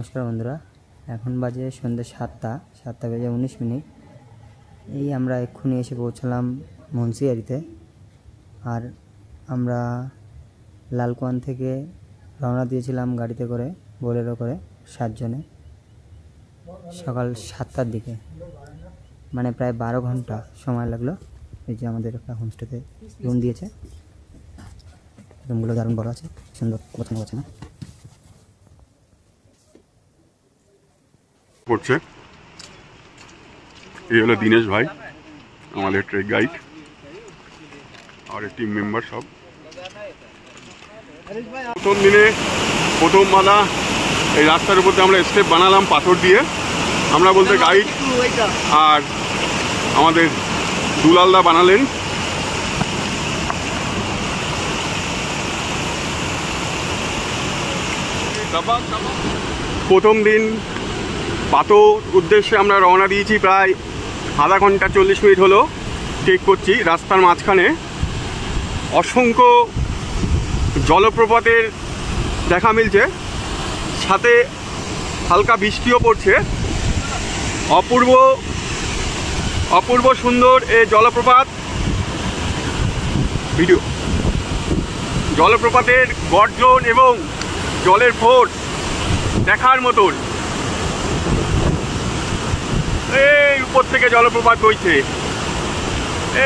नमस्कार बंधुरा एखन बाजे सन्ধ্যে 7টা बेजे 19 मिनट এই আমরা এক্ষুনি এসে পৌঁছলাম মুন্সিয়ারিতে। আর আমরা লালকুয়ান থেকে রওনা দিয়েছিলাম গাড়িতে করে বোলেরো করে 7 জনে সকাল 7টার দিকে, মানে প্রায় 12 ঘন্টা সময় লাগলো। এই যে আমাদের একটা হোমস্টেতে রুম দিয়েছে, রুমগুলো দারুণ বড় আছে, সুন্দর পছন্দ হচ্ছে না করছে। এই হলো দীনেশ ভাই, আমাদের ট্রেক গাইড আর টিম মেম্বার সব। প্রথম দিনে প্রথম বাধা এই রাস্তার উপর আমরা স্টেপ বানালাম পাথর দিয়ে, আমরা বলতে গাইড আর আমাদের দুলালদা বানালেন। প্রথম দিন পাথর উদ্দেশ্যে আমরা রওনা দিয়েছি, প্রায় আধা ঘন্টা 40 মিনিট হলো ট্রেক করছি। রাস্তার মাঝখানে অসংখ্য জলপ্রপাতের দেখা মিলছে, সাথে হালকা বৃষ্টিও পড়ছে। অপূর্ব অপূর্ব সুন্দর এই জলপ্রপাত ভিডিও। জলপ্রপাতের গর্জন এবং জলের ফোর্স দেখার মতন। এই উপর থেকে জলপ্রপাত বইছে,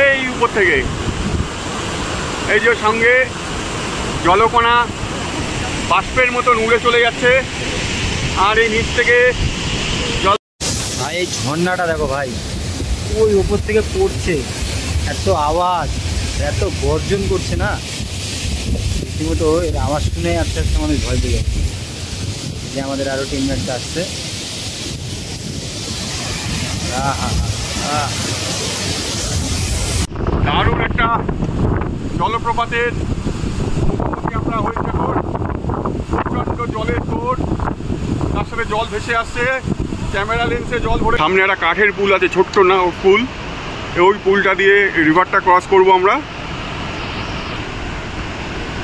এই উপর থেকে এই যে সঙ্গে জলকণা বাষ্পের মতন উড়ে চলে যাচ্ছে, আর এই নিচ থেকে জল। ভাই এই ঝর্ণাটা দেখো ভাই, ওই উপর থেকে পড়ছে, এত আওয়াজ, এত গর্জন করছে না, রীতিমতো এর আওয়াজ শুনে আস্তে আস্তে মানুষ ভয় পেয়ে যাচ্ছে। যে আমাদের আরও টিমমেটটা আসছে, দারুণ একটা জলপ্রপাতের মুখোমুখি আমরা হয়েছে। প্রচণ্ড জলের তোর, তার সাথে জল ভেসে আসছে, ক্যামেরা লেন্সে জল ভরে। সামনে একটা কাঠের পুল আছে, ছোট্ট না পুল, ওই পুলটা দিয়ে রিভারটা ক্রস করব আমরা।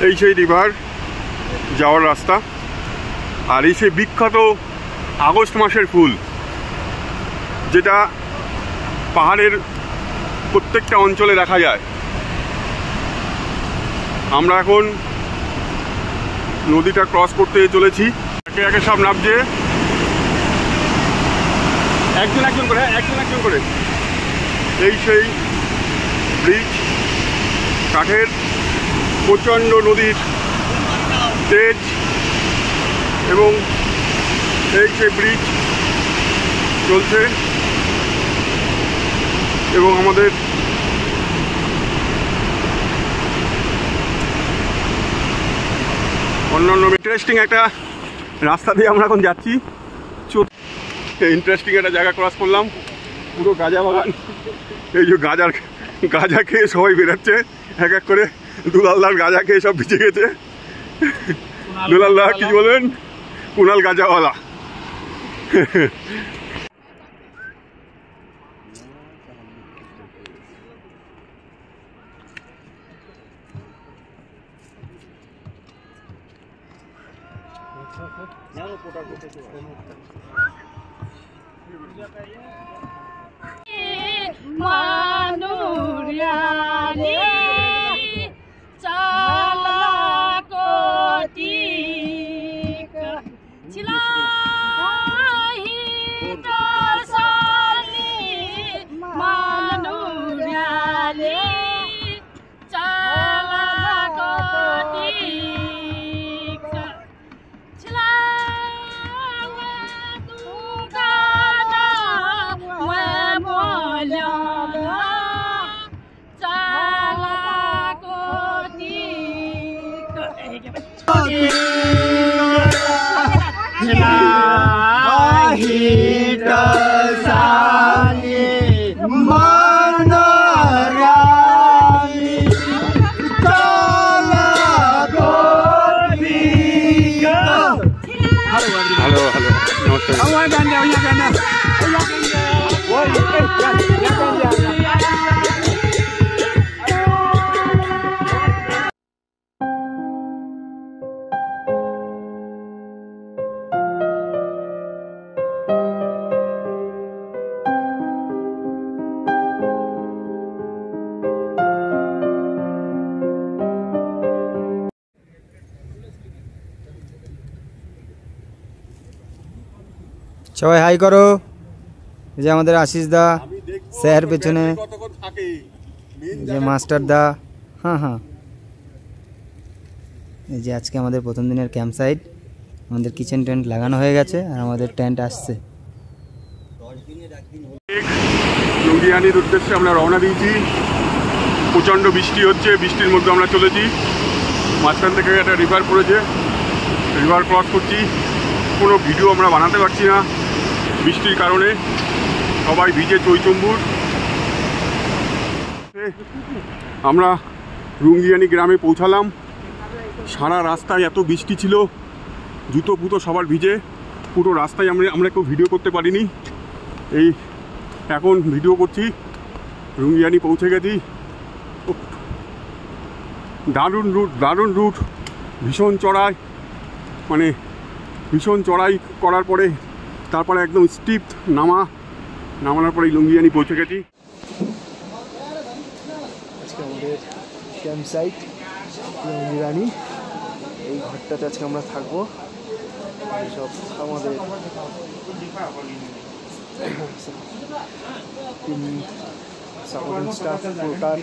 এই সেই রিভার যাওয়ার রাস্তা, আর এই সেই বিখ্যাত আগস্ট মাসের ফুল, যেটা পাহাড়ের প্রত্যেকটা অঞ্চলে দেখা যায়। আমরা এখন নদীটা ক্রস করতে চলেছি, একে একে সব নামছে, একজন একজন করে। এই সেই ব্রিজ, কাঠের, প্রচণ্ড নদীর তেজ, এবং এই সেই ব্রিজ চলছে। এবং আমাদের অন্যান্য ইন্টারেস্টিং একটা রাস্তা দিয়ে আমরা এখন যাচ্ছি। ইন্টারেস্টিং একটা জায়গা ক্রস করলাম, পুরো গাঁজা বাগান। এই যে গাঁজা খেয়ে সবাই বেরোচ্ছে এক এক করে। দুলালদার গাঁজা খেয়ে সব ভিজে গেছে। দুলালদা কি বলবেন? কুনাল গাঁজাওয়ালা। Halo, namaste. সবাই হাই করো। এই যে আমাদের আশিস দা, স্যার পেছনে, এই যে মাস্টার দা। হ্যাঁ হ্যাঁ, এই যে আজকে আমাদের প্রথম দিনের ক্যাম্প সাইট। আমাদের কিচেন টেন্ট লাগানো হয়ে গেছে আর আমাদের টেন্ট আসছে। লুঙ্গিয়ানির উদ্দেশ্যে আমরা রওনা দিয়েছি। প্রচণ্ড বৃষ্টি হচ্ছে, বৃষ্টির মধ্যে আমরা চলেছি। মাঝখান থেকে একটা রিভার পড়েছে, রিভার ক্রস করছি। কোনো ভিডিও আমরা বানাতে পারছি না বৃষ্টির কারণে, সবাই ভিজে চৈচম্বুর। আমরা রুঙ্গিয়ানি গ্রামে পৌঁছালাম। সারা রাস্তায় এত বৃষ্টি ছিল, জুতো ফুতো সবার ভিজে, পুরো রাস্তায় আমরা কেউ ভিডিও করতে পারিনি। এই এখন ভিডিও করছি। রুঙ্গিয়ানি পৌঁছে গেছি। দারুণ রুট, ভীষণ চড়াই, মানে ভীষণ চড়াই করার পরে তারপরে একদম স্টিপ নামানোর পরে লুঙ্গিয়ানি পৌঁছে গেছি। আজকে আমাদের ক্যাম্প সাইট লুঙ্গিয়ানি। এই ঘরটাতে আজকে আমরা থাকবো। সব আমাদের সাপোর্টিং স্টাফ প্রকার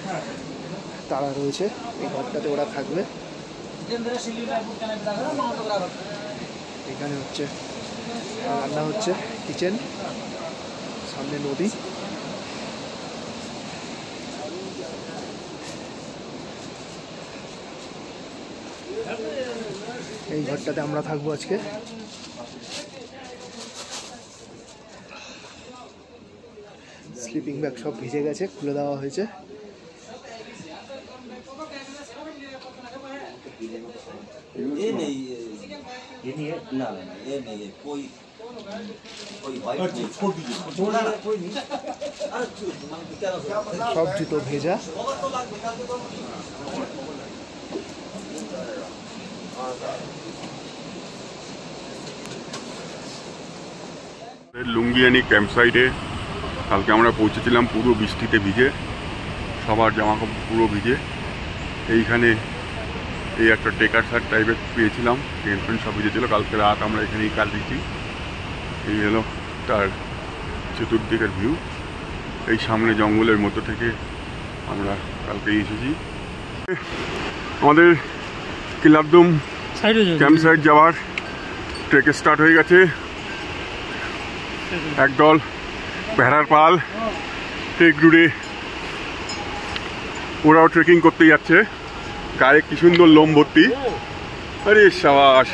তারা রয়েছে। এই ঘরটাতে ওরা থাকবে। এখানে হচ্ছে রান্না হচ্ছে, কিচেন, সামনে নদী। এই ঘরটাতে আমরা থাকবো আজকে। স্লিপিং ব্যাগ সব ভিজে গেছে, খুলে দেওয়া হয়েছে। সব জুতো ভেজা। লুঙ্গিয়ানি ক্যাম্প সাইটে কালকে আমরা পৌঁছেছিলাম পুরো বৃষ্টিতে ভিজে, সবার জামা কাপড় পুরো ভিজে। এইখানে এই একটা টেকার শার্ট টাইপের পেয়েছিলাম, টেন্ট ফেন্ট সব ভিজেছিল। কালকে রাত আমরা এখানেই কাটিয়েছি। এই হলো তার চতুর্দিকের ভিউ। এই সামনে জঙ্গলের মধ্য থেকে আমরা কালকেই এসেছি। আমাদের কিলাবদুম ক্যাম্প সাইট যাওয়ার ট্রেক স্টার্ট হয়ে গেছে। একদল ভেড়ার পাল ট্রেক রুটে, ওরাও ট্রেকিং করতে যাচ্ছে। গায়ে কি সুন্দর লোম ভর্তি। আরে সাবাস।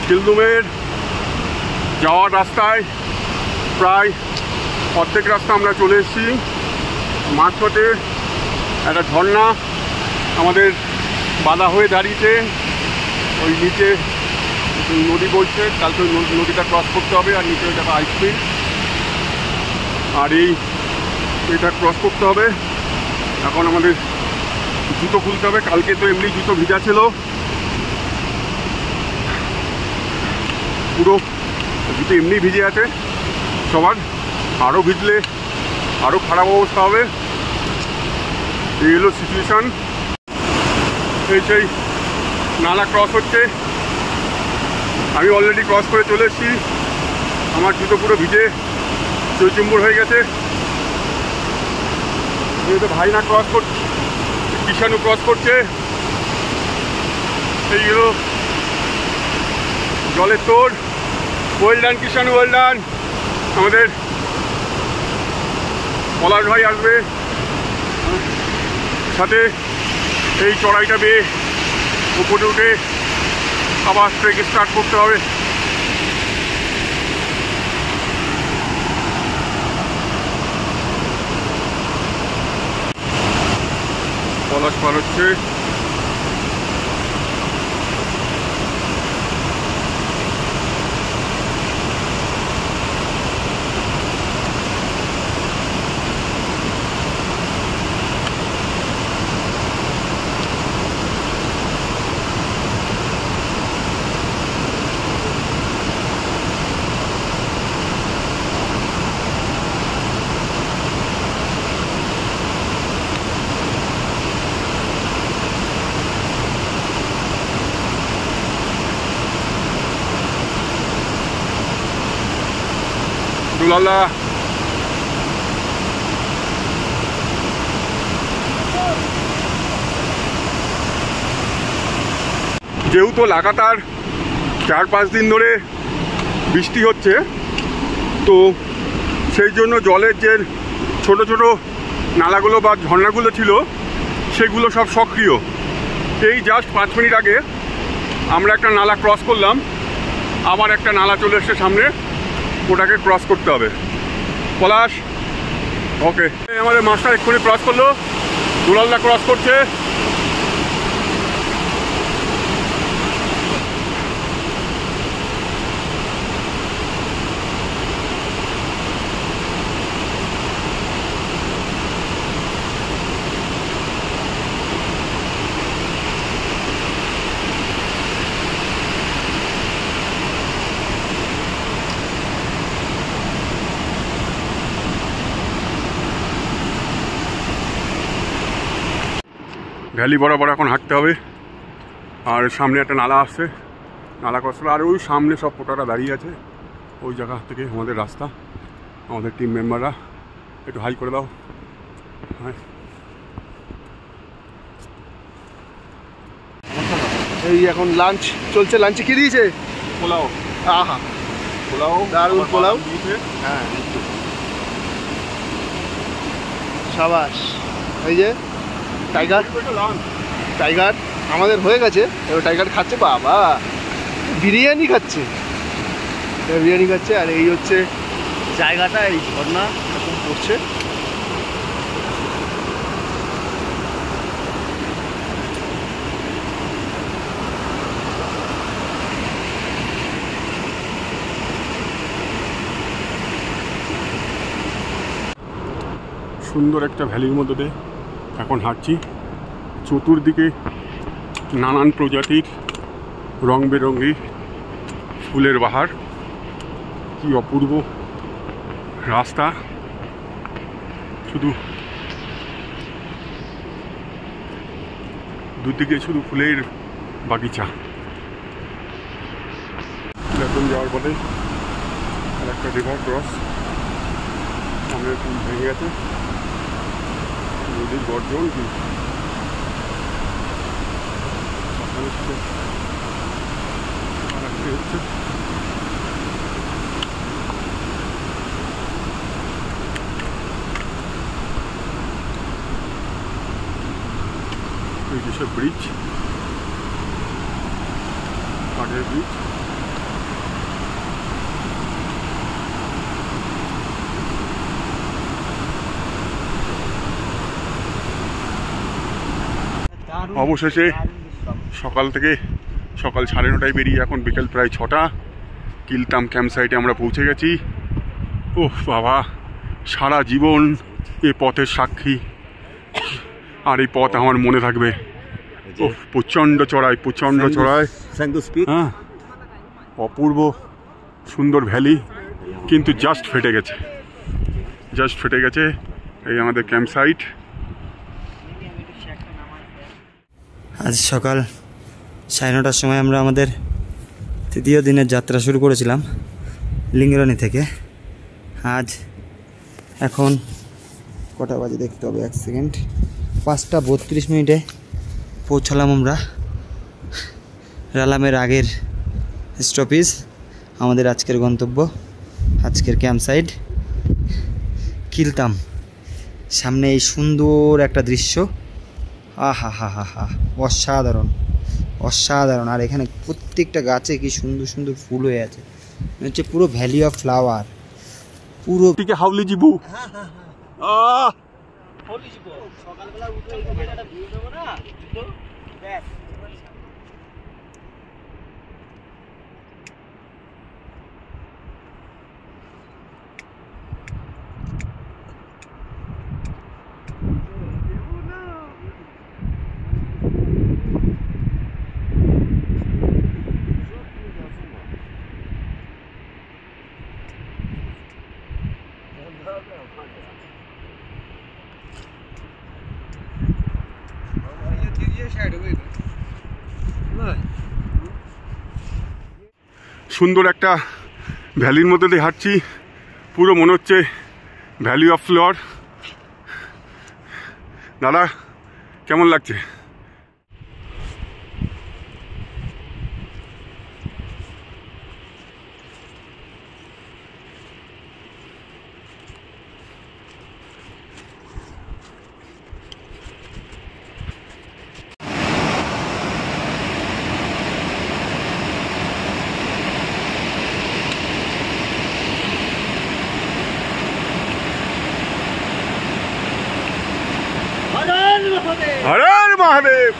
কিলদুমের যাওয়ার রাস্তায় প্রায় অর্ধেক রাস্তা আমরা চলে এসেছি। মাঝপথে একটা ঝর্ণা আমাদের বাধা হয়ে দাঁড়িয়েছে। ওই নিচে নদী বলছে, কালকে নদীটা ক্রস করতে হবে। আর নিচে ওইটা আইসফিল্ড, আর এটা ক্রস করতে হবে। এখন আমাদের জুতো খুলতে হবে। কালকে তো এমনি জুতো ভিজা ছিল, পুরো জুতো এমনি ভিজে আছে সবার। আরও ভিজলে আরও খারাপ অবস্থা হবে। এই হলো সিচুয়েশান। এই সেই নালা ক্রস হচ্ছে, আমি অলরেডি ক্রস করে চলে এসেছি। আমার জুতো পুরো ভিজে চৈচুম্বর হয়ে গেছে। এই তো ভাইনা ক্রস করছে, কিষাণু ক্রস করছে। এই হলো জলের তোড়। Well done Kishanu, well done. আমাদের পলাশ ভাই আসবে সাথে। এই চড়াইটা বেয়ে উপরে উঠে আবার ট্রেক স্টার্ট করতে হবে। পলাশ পার হচ্ছে। দুলাল্লা যেহেতু লাগাতার 4-5 দিন ধরে বৃষ্টি হচ্ছে, তো সেই জন্য জলের যে ছোট ছোট নালাগুলো বা ঝর্ণাগুলো ছিল সেগুলো সব সক্রিয়। এই জাস্ট 5 মিনিট আগে আমরা একটা নালা ক্রস করলাম, আবার একটা নালা চলে এসছে সামনে, ওটাকে ক্রস করতে হবে। পলাশ ওকে, আমাদের মাস্টার এক্ষুনি ক্রস করলো, দুলালদা ক্রস করছে। ভ্যালি বরাবর এখন হাঁটতে হবে, আর সামনে একটা নালা আসছে, নালা ক্রস করে। আর ওই সামনে সব পোটারা দাঁড়িয়ে আছে, ওই জায়গা থেকে আমাদের রাস্তা। আমাদের টিম মেম্বাররা একটু হাই করে দাও। হ্যাঁ, এই এখন লাঞ্চ চলছে। লাঞ্চে কি দিয়েছে? পোলাও। আহা, পোলাও, দারুণ পোলাও। দিয়েছে। হ্যাঁ, সাবাস। এই যে টাইগার, টাইগার আমাদের হয়ে গেছে, এবার টাইগার খাচ্ছে। বাবা, বিরিয়ানি খাচ্ছে, বিরিয়ানি খাচ্ছে। আর এই হচ্ছে জায়গাটা, এই ঝর্ণা এরকম পড়ছে। সুন্দর একটা ভ্যালির মধ্যে দিয়ে এখন হাঁটছি। চতুর্দিকে নানান প্রজাতির রং বেরঙি ফুলের বাহার, কি অপূর্ব রাস্তা। শুধু দুদিকে শুধু ফুলের বাগিচা। এখন যাওয়ার পথে আর একটা রিভার ক্রস, সামনে পুল ভেঙে গেছে, নদীর গর্জন কি হচ্ছে। এই যেসব ব্রিজ, কাঠের ব্রিজ, অবশেষে সকাল 9:30 বেরিয়ে এখন বিকেল প্রায় 6টা কিলতাম ক্যাম্প সাইটে আমরা পৌঁছে গেছি। ওহ বাবা, সারা জীবন এ পথের সাক্ষী, আর এই পথ আমার মনে থাকবে। ওহ, প্রচণ্ড চড়াই, হ্যাঁ, অপূর্ব সুন্দর ভ্যালি, কিন্তু জাস্ট ফেটে গেছে। এই আমাদের ক্যাম্প সাইট। আজ সকাল 9:30টার সময় আমরা আমাদের তৃতীয় দিনের যাত্রা শুরু করেছিলাম। লিঙ্গরানি থেকে। আজ এখন কটা বাজে দেখতে হবে, 1 সেকেন্ড, 5:32 পৌঁছালাম আমরা রালামের আগের স্টপেজ, আমাদের আজকের গন্তব্য, আজকের ক্যাম্প সাইট কিলতাম। সামনে এই সুন্দর একটা দৃশ্য, আহা হা হা হা, অসাধারণ অসাধারণ। আর এখানে প্রত্যেকটা গাছে কি সুন্দর সুন্দর ফুল হয়ে আছে, হচ্ছে পুরো ভ্যালি অফ ফ্লাওয়ার, পুরো দিকে হাউলি জিবু। সকালবেলা উঠে একটা ভিউ দেবো না, সুন্দর একটা ভ্যালির মধ্যে দিয়ে হাঁটছি, পুরো মনে হচ্ছে ভ্যালি অফ ফ্লাওয়ার। দাদা কেমন লাগছে? হর হর মহাদেব।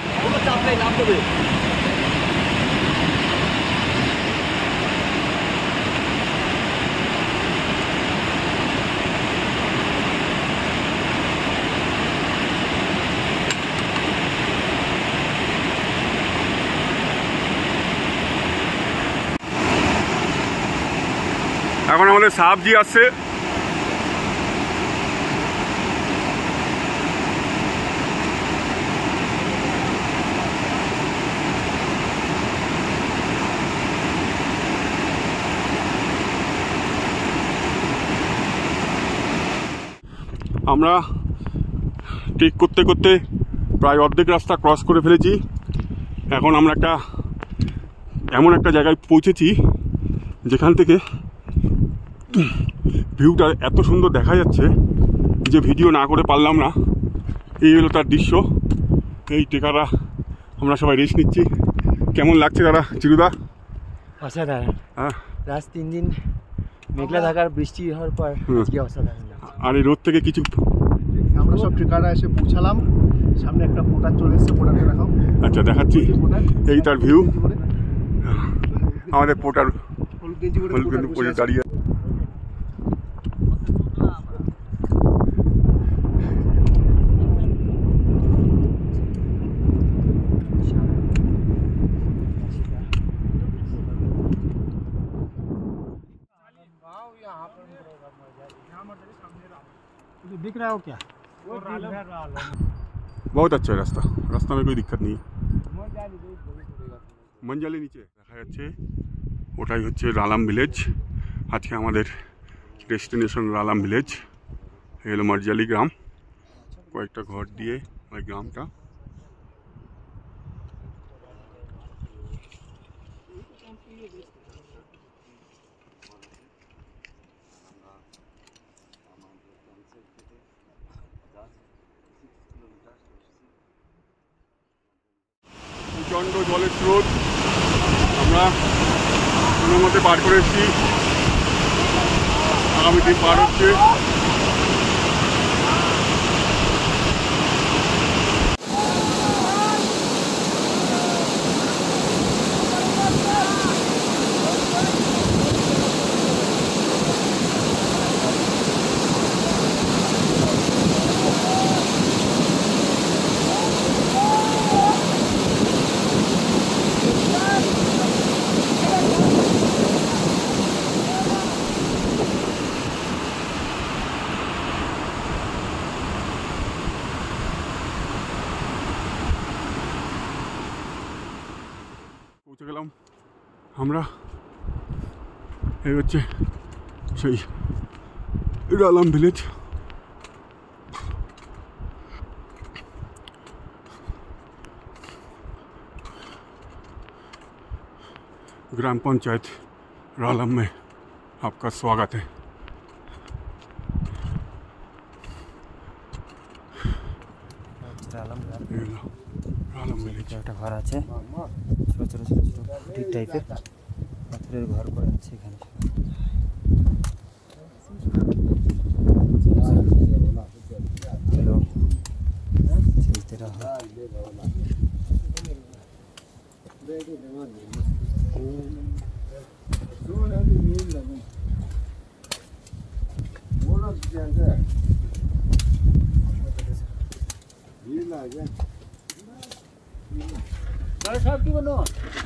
এখন আমাদের সাহাবজি আসছে। আমরা ট্রেক করতে করতে প্রায় অর্ধেক রাস্তা ক্রস করে ফেলেছি। এখন আমরা এমন একটা জায়গায় পৌঁছেছি যেখান থেকে ভিউটা এত সুন্দর দেখা যাচ্ছে যে ভিডিও না করে পারলাম না। এই হলো তার দৃশ্য। এই ট্রেকাররা আমরা সবাই রেস্ট নিচ্ছি। কেমন লাগছে দাদা চিরুদা? অসাধারণ। হ্যাঁ, লাস্ট 3 দিন মেঘলা থাকার বৃষ্টি হওয়ার পর আজকে অসাধারণ। আর এই রোদ থেকে কিছু আমরা সব ট্রেকাররা এসে পৌঁছালাম। সামনে একটা পোটার চলে এসছে, পোটারকে দেখাও। আচ্ছা দেখাচ্ছি, এই তার ভিউ। আমাদের পোটার হলুদ গেঞ্জি পরে দাঁড়িয়ে। दिख रहा हो क्या? बहुत अच्छा है रास्ता, रास्ता में कोई दिक्कत नहीं है। মঞ্জালি নিচে দেখা যাচ্ছে, ওটাই হচ্ছে রালাম ভিলেজ। আজকে আমাদের ডেস্টিনেশন রালাম ভিলেজ। এই হলো মরজালি গ্রাম, কয়েকটা ঘর দিয়ে ওই গ্রামটা। প্রচণ্ড জলের স্রোত, আমরা কোনো মতে পার করে এসেছি। আগামী দিন পার হচ্ছে। পৌঁছে গেলাম আমরা এই হচ্ছে সেই রালাম ভিলেজ। ग्राम पंचायत रालम में आपका स्वागत है। রালাম ভিলেজ একটা ঘর আছে, ছোটো ছোটো ছোটো ছোটো কুটির টাইপের পাথরের ঘর করে আছে এখানে। চলো চলতে রহো।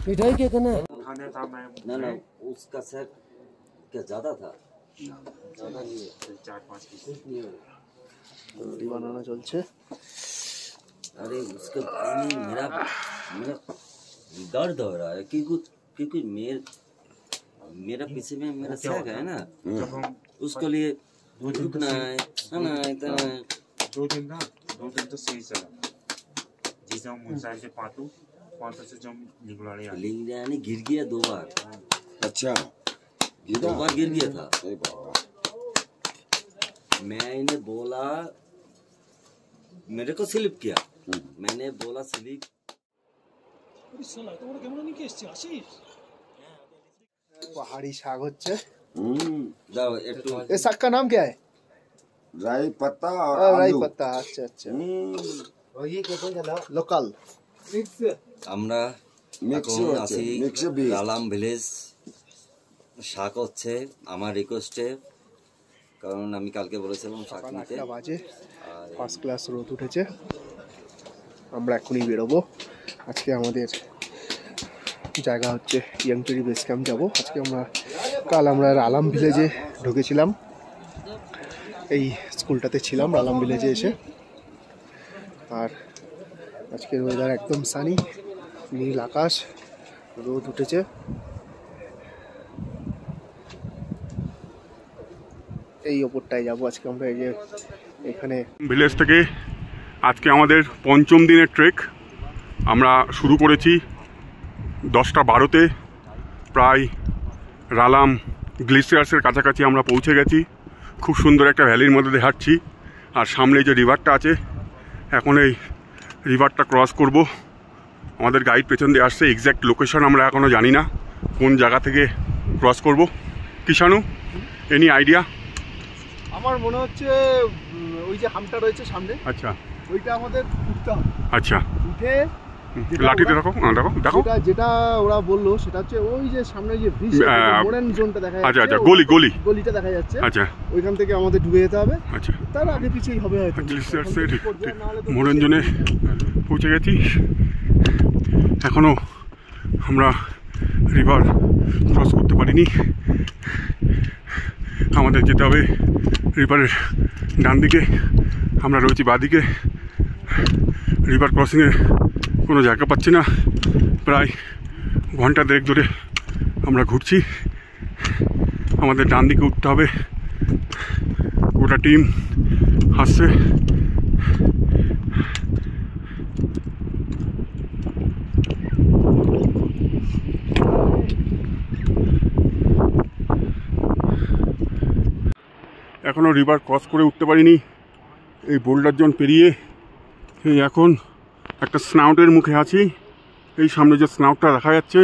मिठाई के कहना ना ना उसका सर क्या ज्यादा था, ज्यादा नहीं है, 4-5 पीस नहीं है। রুটি বানানো চলছে। अरे उसके बारे में मेरा मेरा दर्द हो रहा है क्योंकि मेरा पीछे में मेरा सैग है ना, उसके लिए रुकना है खाना है इतना। 2 दिन तो सही चला, जिसे हम मुंसार से पातू से जम लिंगलाड़ी आ लिंगड़ियानी गिर गया 2 बार। अच्छा 2 बार गिर गया था। सही बाबा। मैंने बोला, मेरे को स्लिप किया, मैंने बोला स्लिप। पहाड़ी शाक হচ্ছে। जाओ एक तो ये साग का नाम क्या है? राई पत्ता और राई आलू। पत्ता। अच्छा अच्छा, लोकल আমরা মিক্স এখন হচ্ছে, আছি মিক্স বীজ। রালাম ভিলেজ। শাক হচ্ছে আমার রিকোয়েস্টে, কারণ আমি কালকে বলেছিলাম শাক সকাল নিতে। 8টা বাজে, আর ফার্স্ট ক্লাস রোদ উঠেছে। আমরা এখনই বেরোবো। আজকে আমাদের জায়গা হচ্ছে ইয়াংচুরি বেস ক্যাম্প যাবো আজকে আমরা। কাল আমরা রালাম ভিলেজে ঢুকেছিলাম, এই স্কুলটাতে ছিলাম রালাম ভিলেজে এসে। আর আজকের ওয়েদার একদম সানি, নীল আকাশ, রোদ উঠেছে। এই ওপরটায় যাবো আজকে আমরা। এই যে এখানে ভিলেজ থেকে আজকে আমাদের 5ম দিনের ট্রেক আমরা শুরু করেছি 10টা 12তে। প্রায় রালাম গ্লেসিয়ার্সের কাছাকাছি আমরা পৌঁছে গেছি। খুব সুন্দর একটা ভ্যালির মধ্যে দিয়ে হাঁটছি, আর সামনে যে রিভারটা আছে, এখন এই রিভারটা ক্রস করব। আমাদের গাইড পেছন দিয়ে আসছে, এক্স্যাক্ট লোকেশন আমরা এখনও জানি না কোন জায়গা থেকে ক্রস করব। Kishanu, any idea? আমার মনে হচ্ছে ওই যে হামটা রয়েছে সামনে, আচ্ছা ওইটা আমাদের উঠতে হবে। আচ্ছা, উঠে লাঠিতে দেখো দেখো দেখো। যেটা ওরা বললো সেটা হচ্ছে ওই যে সামনে যে ব্রিজ মোড়েন জোনটা দেখা যাচ্ছে। আচ্ছা আচ্ছা, গলিটা দেখা যাচ্ছে। আচ্ছা ওইখান থেকে আমাদের ডুবে যেতে হবে। আচ্ছা, তার আগে পিছেই হবে হয়তো। গ্লেসিয়ার্সের মনোরঞ্জনে পৌঁছে গেছি। এখনও আমরা রিভার ক্রস করতে পারিনি। আমাদের যেতে হবে রিভারের ডান দিকে, আমরা রয়েছি বাঁদিকে। রিভার ক্রসিংয়ের কোনো জায়গা পাচ্ছি না। প্রায় ঘন্টা 1.5 ধরে আমরা ঘুরছি। আমাদের ডান দিকে উঠতে হবে। গোটা টিম আসছে। এখনও রিভার ক্রস করে উঠতে পারিনি। এই বোল্ডার জোন পেরিয়ে এই এখন একটা স্নাউটের মুখে আছি। এই সামনে যে স্নাউটটা দেখা যাচ্ছে,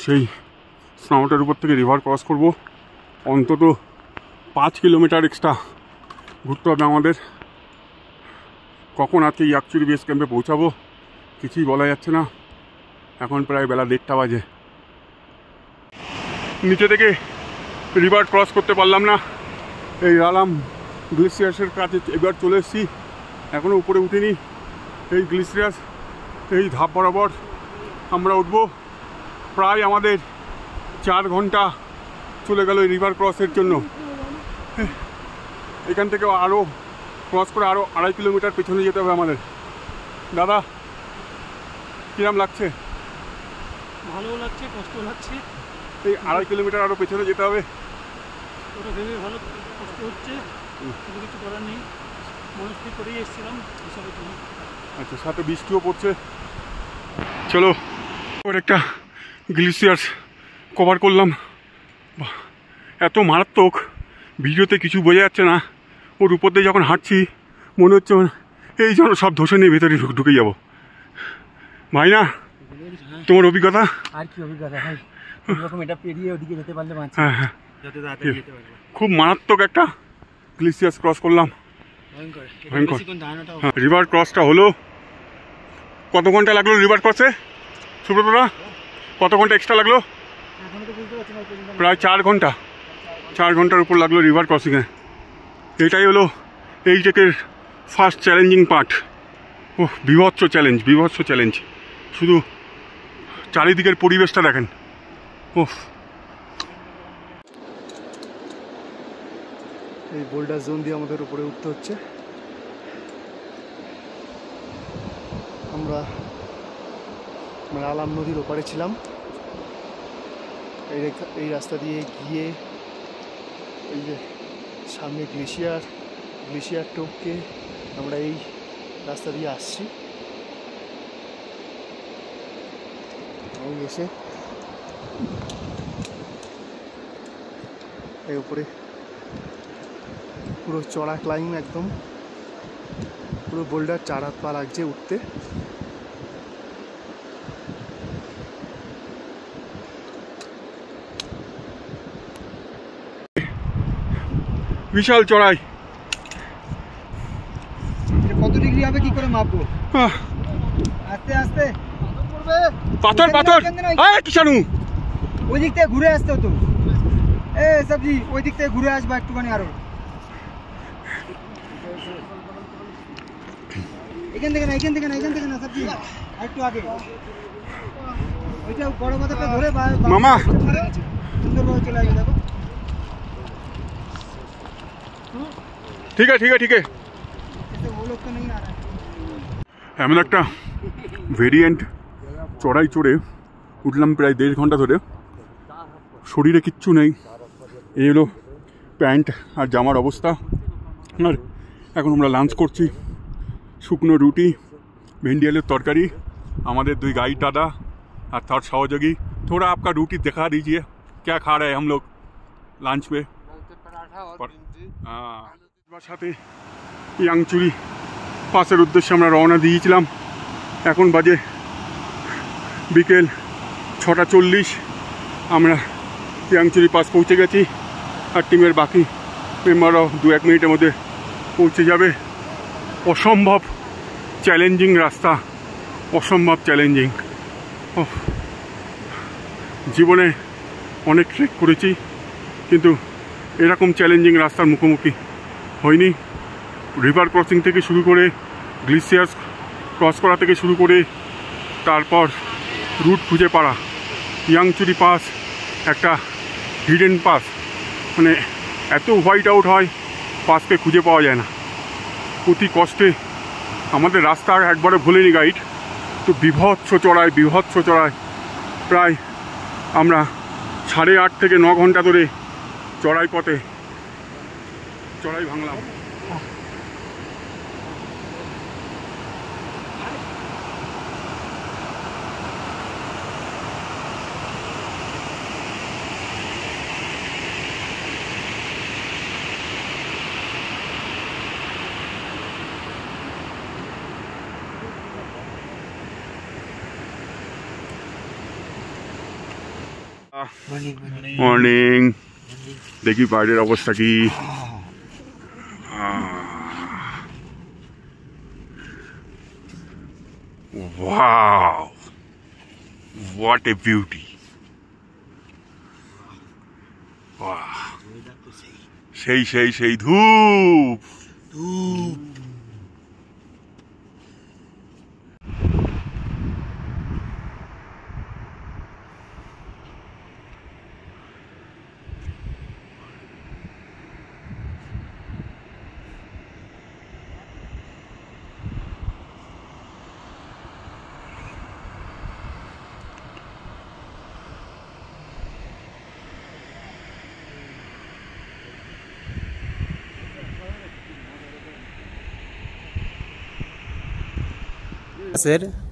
সেই স্নাউটের উপর থেকে রিভার ক্রস করব। অন্তত 5 কিলোমিটার এক্সট্রা ঘুরতে হবে আমাদের। কখন আজকে ইয়াকচুরি বেস ক্যাম্পে পৌঁছাবো কিছুই বলা যাচ্ছে না। এখন প্রায় বেলা 1:30 বাজে। নিচে থেকে রিভার ক্রস করতে পারলাম না। এই রালাম গ্লেসিয়ার্সের কাছে এবার চলে এসেছি, এখনও উপরে উঠিনি। এই গ্লেসিয়ার্স এই ধাপ বরাবর আমরা উঠব। প্রায় আমাদের 4 ঘন্টা চলে গেল এই রিভার ক্রসের জন্য। এখান থেকে আরও ক্রস করে আরও 2.5 কিলোমিটার পেছনে যেতে হবে আমাদের। দাদা, কিরম লাগছে? ভালো লাগছে, কষ্ট লাগছে, এই 2.5 কিলোমিটার আরও পেছনে যেতে হবে। ওটা ভেবে ভালো কষ্ট হচ্ছে, কিন্তু কিছু করার নেই, মনস্থির করেই এসেছিলাম হিসাবের জন্য। আচ্ছা, সাথে বৃষ্টিও পড়ছে। চলো ওর একটা গ্লেসিয়ার্স কভার করলাম। বাহ, এত মারাত্মক, ভিডিওতে কিছু বোঝা যাচ্ছে না। ওর উপর দিয়ে যখন হাঁটছি মনে হচ্ছে এই যেন সব ধসে নিয়ে ভেতরে ঢুকে যাবো। ভাই না, তোমার অভিজ্ঞতা? আর কি অভিজ্ঞতা ভাই, এরকম এটা পেরিয়ে ওদিকে যেতে পারলে বাঁচি। হ্যাঁ হ্যাঁ, যত তাড়াতাড়ি যেতে পারবো। খুব মারাত্মক একটা গ্লেসিয়ার্স ক্রস করলাম। ভয়ঙ্কর, ভয়ঙ্কর। বেশিক্ষণ দাঁড়ানোটাও হ্যাঁ, রিভার ক্রসটা হলো। কত ঘন্টা লাগলো রিভার ক্রসে সুব্রতদা? কত ঘন্টা এক্সট্রা লাগলো? এখনো তো বুঝতে পারছি না পর্যন্ত। প্রায় 4 ঘন্টা, 4 ঘন্টার উপর লাগলো রিভার ক্রসিংয়ে। এটাই হলো এই ট্রেকের ফার্স্ট চ্যালেঞ্জিং পার্ট। ও বিভৎস চ্যালেঞ্জ, বিভৎস চ্যালেঞ্জ। শুধু চারিদিকের পরিবেশটা দেখেন। ও এই বোল্ডার জোন দিয়ে আমাদের উপরে উঠতে হচ্ছে। আমরা আলাম নদীর ওপারে ছিলাম, এই রাস্তা দিয়ে গিয়ে এই যে সামনে গ্লেশিয়ার টপকে আমরা এই রাস্তা দিয়ে আসছি। এই এসে এই উপরে পুরো চড়া ক্লাইম, একদম পুরো বোল্ডার 4 হাত পা লাগছে উঠতে। বিশাল চড়াই। কত ডিগ্রি হবে কি করে মাপবো? আহ, আস্তে আস্তে পাথর পাথর। কিষাণু, ওই দিক থেকে ঘুরে আসতে হতো। এ সবজি, ওই দিক থেকে ঘুরে আসবা একটুখানি আরো। এখান থেকে না সবজি, আর একটু আগে। ওইটা বড় পাথরটা ধরে মামা। সুন্দরভাবে চলে আসবে। দেখো ঠিক আছে ঠিক আছে ঠিক আছে। वो लोग तो नहीं आ रहा है। এমন একটা ভেরিয়েন্ট চড়াই চড়ে উঠলাম প্রায় 1.5 ঘন্টা ধরে, শরীরে কিচ্ছু নেই। এই হলো প্যান্ট আর জামার অবস্থা। আর এখন আমরা লাঞ্চ করছি, শুকনো রুটি, ভেন্ডি আলুর তরকারি। আমাদের 2 गाइड दादा और थर्ड सहयोगी। थोड़ा आपका रूटी दिखा दीजिए, क्या खा रहे हैं हम लोग लंच में? हाँ, সাথে ইয়াংচুরি পাসের উদ্দেশ্যে আমরা রওনা দিয়েছিলাম। এখন বাজে বিকেল 6:40। আমরা ইয়াংচুরি পাস পৌঁছে গেছি, আর টিমের বাকি মেম্বাররাও 2-1 মিনিটের মধ্যে পৌঁছে যাবে। অসম্ভব চ্যালেঞ্জিং রাস্তা, অসম্ভব চ্যালেঞ্জিং। জীবনে অনেক ট্রেক করেছি, কিন্তু এরকম চ্যালেঞ্জিং রাস্তার মুখোমুখি হয়নি। রিভার ক্রসিং থেকে শুরু করে, গ্লেসিয়ার্স ক্রস করা থেকে শুরু করে, তারপর রুট খুঁজে পাওয়া। ইয়াংচুরি পাস একটা হিডেন পাস, মানে এত হোয়াইট আউট হয় পাসকে খুঁজে পাওয়া যায় না। অতি কষ্টে আমাদের রাস্তা একবারে ভুলেনি গাইড, তো বিভৎস চড়ায় প্রায় আমরা 8.5 থেকে 9 ঘন্টা ধরে চড়াই পথে চড়াই ভাঙলাম। মর্নিং। দেখি বাইরের অবস্থা কি। Wow, what a beauty. Wow, সেই ধূপ।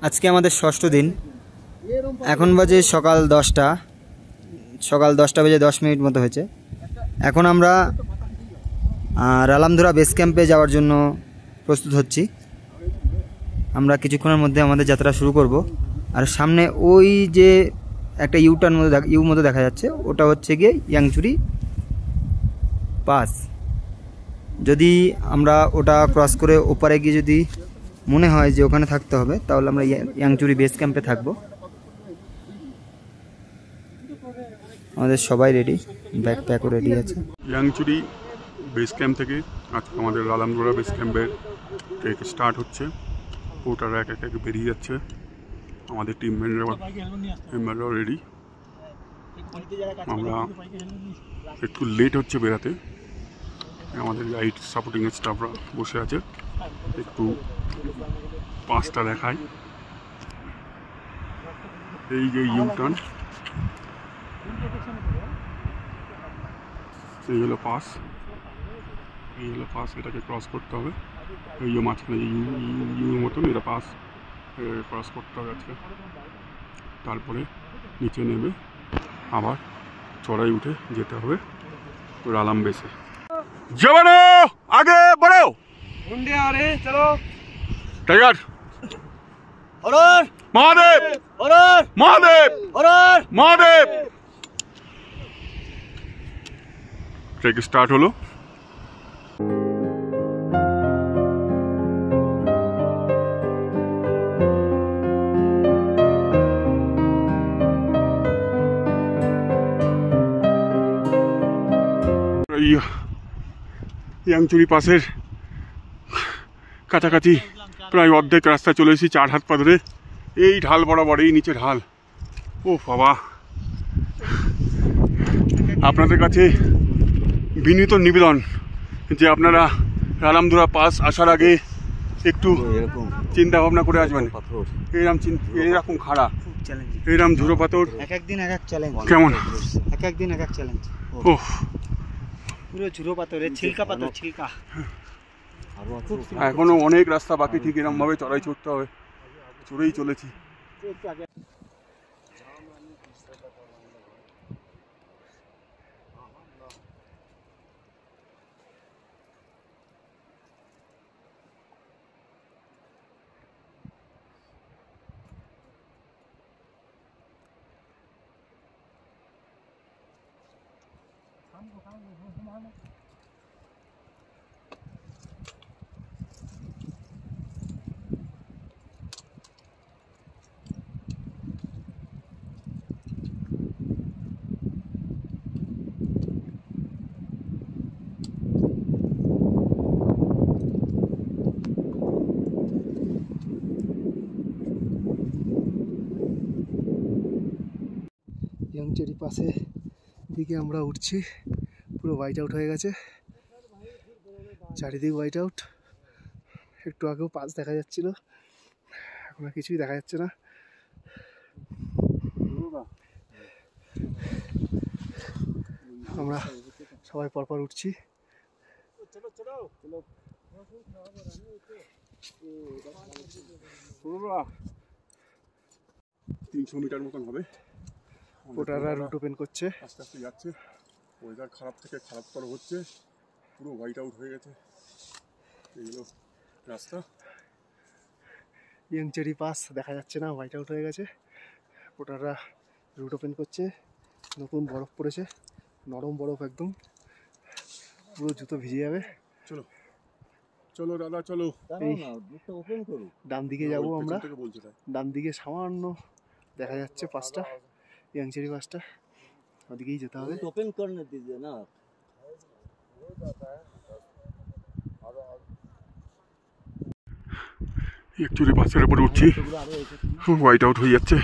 আজকে আমাদের ষষ্ঠ দিন। এখন বাজে সকাল 10টা, সকাল 10টা বেজে 10 মিনিট মতো হয়েছে। এখন আমরা রালামধুরা বেস ক্যাম্পে যাওয়ার জন্য প্রস্তুত হচ্ছি। আমরা কিছুক্ষণের মধ্যে আমাদের যাত্রা শুরু করব। আর সামনে ওই যে একটা ইউ মতো দেখা যাচ্ছে, ওটা হচ্ছে গিয়ে ইয়াংচুরি পাস। যদি আমরা ওটা ক্রস করে ওপারে গিয়ে যদি মনে হয় যে ওখানে থাকতে হবে, তাহলে আমরা ইয়াংচুরি বেস ক্যাম্পে থাকবো। আমাদের সবাই রেডি, ব্যাকপ্যাকও রেডি আছে। ইয়াংচুরি বেস ক্যাম্প থেকে আজকে আমাদের রালামধুরা বেস ক্যাম্পের ট্রেক স্টার্ট হচ্ছে। পোর্টাররা এক এক বেরিয়ে যাচ্ছে, আমাদের টিম মেম্বাররাও রেডি। আমরা একটু লেট হচ্ছে বেরাতে, আমাদের গাইড সাপোর্টিং স্টাফরা বসে আছে। একটু পাঁচটা দেখায়, এই যে ইউটার্ন, এই হলো পাস, এই হলো পাস, এটাকে ক্রস করতে হবে। এই যে মাঝখানে যে ইউর মতন, এটা পাস ক্রস করতে হবে আজকে। তারপরে নিচে নেমে আবার চড়াই উঠে যেতে হবে রালাম বেসে। জওয়ানো আগে बढ़ो, मुंडे आ रहे, चलो tiger, horror Mahadev, horror Mahadev, horror Mahadev. Trek start হলো। ইয়াংচুরি পাসের কাছাকাছি প্রায় অর্ধেক রাস্তা চলে এসেছি, 4 হাত পা ধরে। এই ঢাল বরাবর, এই নিচে ঢাল। ও বাবা, আপনাদের কাছে বিনীত নিবেদন যে আপনারা রালামধুরা পাস আসার আগে একটু চিন্তা ভাবনা করে আসবেন। এরকম খাড়া, এরকম ঝুড়ো পাথর, এক একদিন এক এক চ্যালেঞ্জ। কেমন এক একদিন এক এক চ্যালেঞ্জ। ও পুরো ঝুড়ো পাথর, ছিলকা পাথর, ছিলকা। এখনো অনেক রাস্তা বাকি, ঠিক এরকম ভাবে চড়াই চড়তে হবে, চড়েই চলেছি। ইয়াংচুরি পাসে দিকে আমরা উঠছি। পুরো হোয়াইট আউট হয়ে গেছে, চারিদিক হোয়াইট আউট। একটু আগেও পাস দেখা যাচ্ছিল, এখন আর কিছুই দেখা যাচ্ছে না। আমরা সবাই পরপর উঠছি। 300 মিটার মতন হবে। পোর্টাররা রুট ওপেন করছে, আস্তে আস্তে যাচ্ছে। ওয়েদার খারাপ থেকে খারাপতর হচ্ছে, পুরো হোয়াইট আউট হয়ে গেছে। এইগুলো রাস্তা, ইয়াংচুরি পাস দেখা যাচ্ছে না, হোয়াইট আউট হয়ে গেছে। পোর্টাররা রুট ওপেন করছে। নতুন বরফ পড়েছে, নরম বরফ একদম, পুরো জুতো ভিজে যাবে। চলো চলো দাদা চলো, ডান দিকে যাবো আমরা। ডান দিকে সামান্য দেখা যাচ্ছে পাসটা, ইয়াংচুরি পাসটা, ওদিকেই যেতে হবে। ওপেন করনে দিজিয়ে না। ইয়াংচুরি পাসের উপরে উঠছি, হোয়াইট আউট হয়ে যাচ্ছে,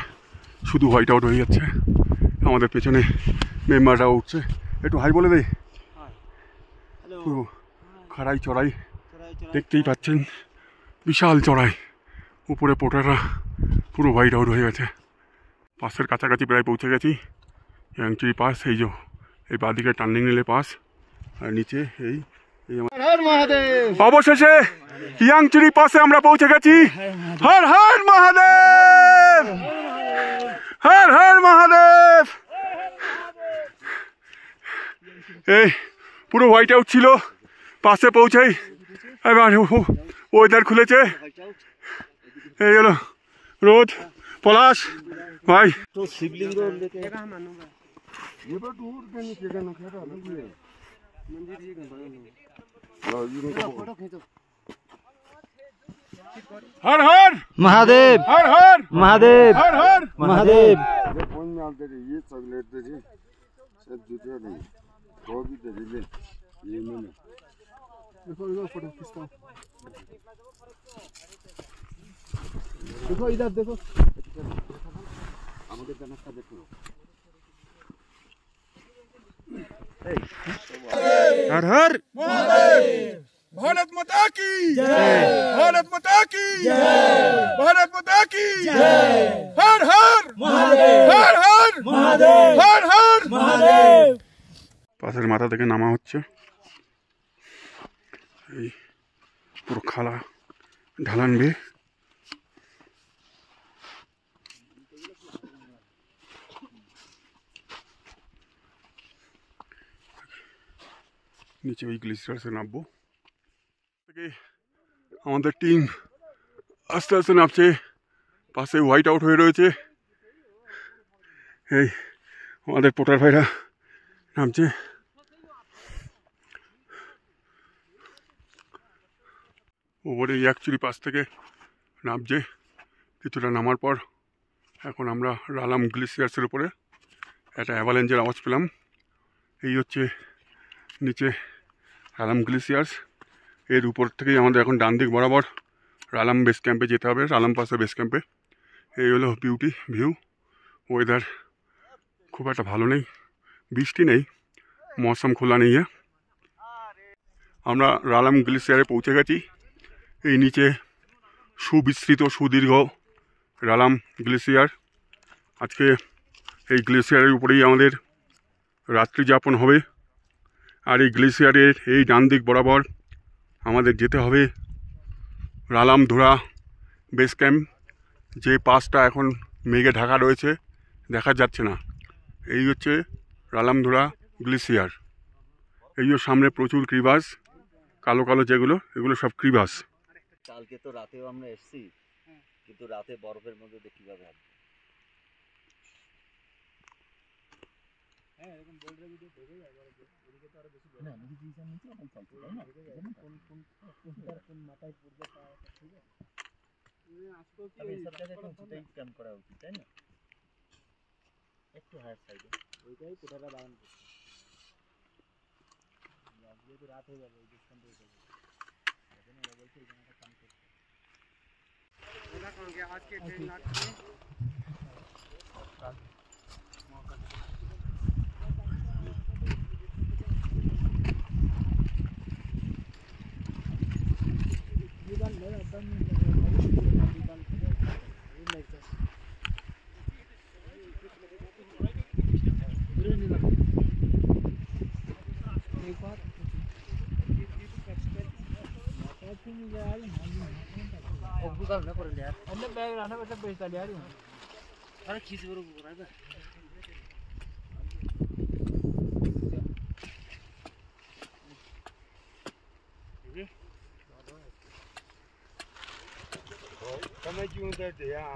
শুধু হোয়াইট আউট হয়ে যাচ্ছে। আমাদের পেছনে মেম্বাররাও উঠছে। একটু হাই বলে দে। পুরো খাড়াই চড়াই দেখতেই পাচ্ছেন, বিশাল চড়াই। উপরে পোর্টাররা পুরো হোয়াইট আউট হয়ে গেছে। পাসের কাছাকাছি প্রায় পৌঁছে গেছি। ইয়াংচুরি পাস, এই যে এই বাঁদিকে টার্নিং নিলে পাস, আর নিচে এই হর মহাদেব। অবশেষে ইয়াংচুরি পাশে আমরা পৌঁছে গেছি। হর হর মহাদেব, হর হর মহাদেব। এই পুরো হোয়াইট আউট ছিল, পাশে পৌঁছাই এবার ওয়েদার খুলেছে। এই গেল রোদ, পলাশ ভাই। हर हर महादेव, हर हर महादेव, हर हर महादेव। फोन में आते थे ये चॉकलेट दे दी सब जूते नहीं वो भी दे दे ये मैंने देखो इधर फोटो खींचता हूँ, देखो इधर देखो। हर हर भारत माता की जय, भारत माता की जय, भारत माता की जय। हर हर महादेव, हर हर महादेव, हर हर महादेव। পাশের মাথা থেকে নামা হচ্ছে, এই পুরো খালা ঢালান বে। নিচে ওই গ্লিসার্সে নামবো। আমাদের টিম আস্তে আস্তে নামছে, পাশে হোয়াইট আউট হয়ে রয়েছে। এই আমাদের পোটার ভাইরা নামছে। ওপরে অ্যাকচুয়ালি পাশ থেকে নামছে কিছুটা নামার পর। এখন আমরা রালাম গ্লিসিয়ার্সের উপরে একটা অ্যাভালেঞ্জের আওয়াজ পেলাম। এই হচ্ছে নিচে রালাম গ্লিসিয়ার্স, এর উপর থেকেই আমাদের এখন ডান দিক বরাবর রালাম বেস ক্যাম্পে যেতে হবে, রালাম পাসের বেস ক্যাম্পে। এই হলো বিউটি ভিউ। ওয়েদার খুব একটা ভালো নেই, বৃষ্টি নেই, মৌসুম খোলা নেই। আমরা রালাম গ্লিসিয়ারে পৌঁছে গেছি। এই নিচে সুবিস্তৃত সুদীর্ঘ রালাম গ্লেসিয়ার। আজকে এই গ্লেসিয়ারের উপরেই আমাদের রাত্রি যাপন হবে। আর এই গ্লেসিয়ারের এই ডান দিক বরাবর আমাদের যেতে হবে রালাম ধুরা বেস ক্যাম্প, যে পাসটা এখন মেঘে ঢাকা রয়েছে, দেখা যাচ্ছে না। এই হচ্ছে রালাম ধুরা গ্লেসিয়ার। এই সামনে প্রচুর ক্রিভাস, কালো কালো যেগুলো, এগুলো সব ক্রিভাস। কালকে তো রাতেও আমরা এসেছি, কিন্তু রাতে বরফের মধ্যে দিয়ে কিভাবে হবে? একটু হায়ার সাইডে ওইটাই কোথাটা দাঁড়ান, যেহেতু রাত হয়ে যাবে ওই ডিসকাউন্ট হয়ে যাবে। বলছে এই জায়গাটা কাম করছে আজকে ট্রেন লাগছে। अरे खींच बरोबर आहे बा। તમે ક્યું દે યા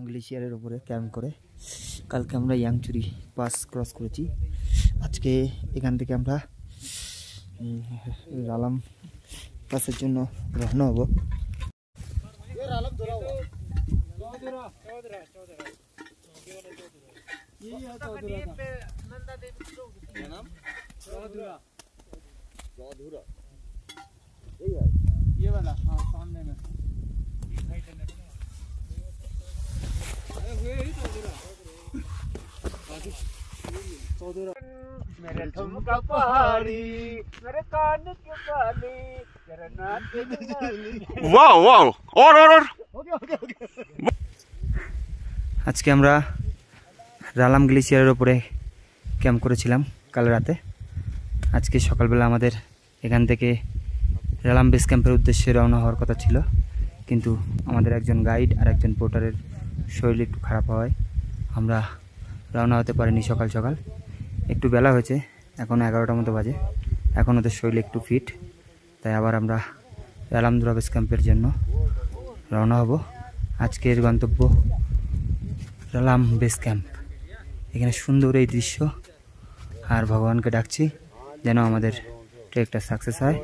গ্লেশিয়ারের উপরে ক্যাম্প করে। কালকে আমরা ইয়াংচুরি পাস ক্রস করেছি, আজকে এখান থেকে আমরা রালাম পাসের জন্য রওনা হব। वाओ वाओ और আজকে আমরা রালাম গ্লেশিয়ারের উপরে ক্যাম্প করেছিলাম কাল রাতে। আজকে সকালবেলা আমাদের এখান থেকে রালাম বেস ক্যাম্পের উদ্দেশ্যে রওনা হওয়ার কথা ছিল, কিন্তু আমাদের একজন গাইড আর একজন পোর্টারের শরীর একটু খারাপ হওয়ায় আমরা রওনা হতে পারিনি। সকাল সকাল একটু বেলা হয়েছে, এখন 11টার মতো বাজে, এখন ওদের শরীর একটু ফিট, তাই আবার আমরা রালামদুরা বেস ক্যাম্পের জন্য রওনা হব। আজকের গন্তব্য রালাম বেস ক্যাম্প। এখানে সুন্দর এই দৃশ্য, আর ভগবানকে ডাকছি যেন আমাদের ট্রেকটা সাকসেস হয়।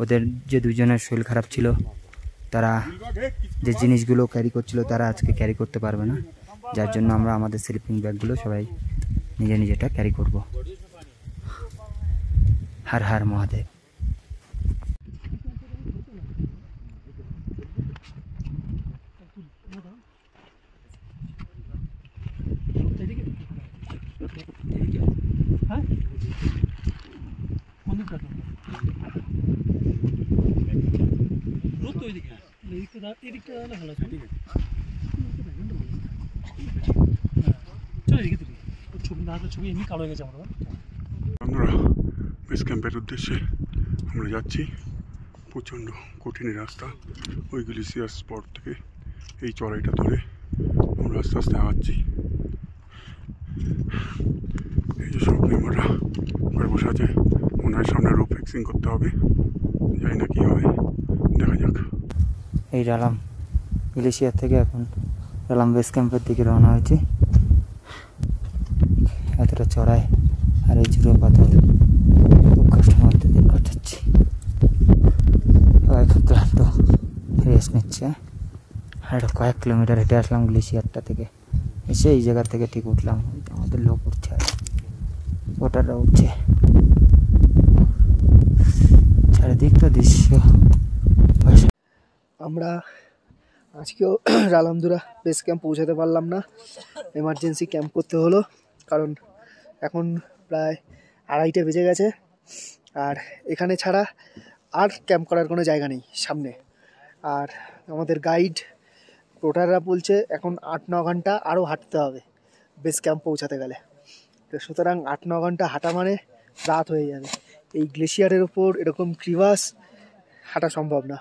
ওদের যে দুজনের শরীর খারাপ ছিল, তারা যে জিনিসগুলো ক্যারি করছিল তারা আজকে ক্যারি করতে পারবে না, যার জন্য আমরা আমাদের স্লিপিং ব্যাগগুলো সবাই নিজেটা ক্যারি করব। হর হর মহাদেব। ছবি এমনি কালো হয়ে গেছে আমার। আমরা বেস ক্যাম্পের উদ্দেশ্যে আমরা যাচ্ছি। প্রচণ্ড কঠিন রাস্তা, ওই গ্লেশিয়ার স্পট থেকে এই চড়াইটা ধরে আমরা আস্তে আস্তে আগাচ্ছি। এই যে সব মেম্বাররা ঘরে বসে আছে, মনে হয় সামনে রোপ ফিক্সিং করতে হবে, জানি না কী হবে, দেখা যাক। এই রালাম গ্লেশিয়ার থেকে এখন রালাম বেস ক্যাম্পের দিকে রওনা হয়েছে। এতটা চড়াই আর এই ঝুড়ো পাথর, খুব কষ্ট মধ্যে দিন কাটাচ্ছি। সবাই খুব ক্লান্ত, রেস্ট নিচ্ছে। আর এটা কয়েক কিলোমিটার হেঁটে আসলাম গ্লেশিয়ারটা থেকে, এসে এই জায়গা থেকে ঠিক উঠলাম। আমাদের লোক উঠছে, আর ওটাররা উঠছে। চারিদিক তো দৃশ্য। আমরা আজকেও রালামদুরা বেস ক্যাম্প পৌঁছাতে পারলাম না, এমার্জেন্সি ক্যাম্প করতে হলো, কারণ এখন প্রায় 2:30 বেজে গেছে। আর এখানে ছাড়া আর ক্যাম্প করার কোনো জায়গা নেই সামনে। আর আমাদের গাইড পোর্টাররা বলছে এখন 8-9 ঘন্টা আরও হাঁটতে হবে বেস ক্যাম্প পৌঁছাতে গেলে। তো সুতরাং 8-9 ঘন্টা হাঁটা মানে রাত হয়ে যাবে। এই গ্লেশিয়ারের ওপর এরকম ক্রিভাস হাঁটা সম্ভব না,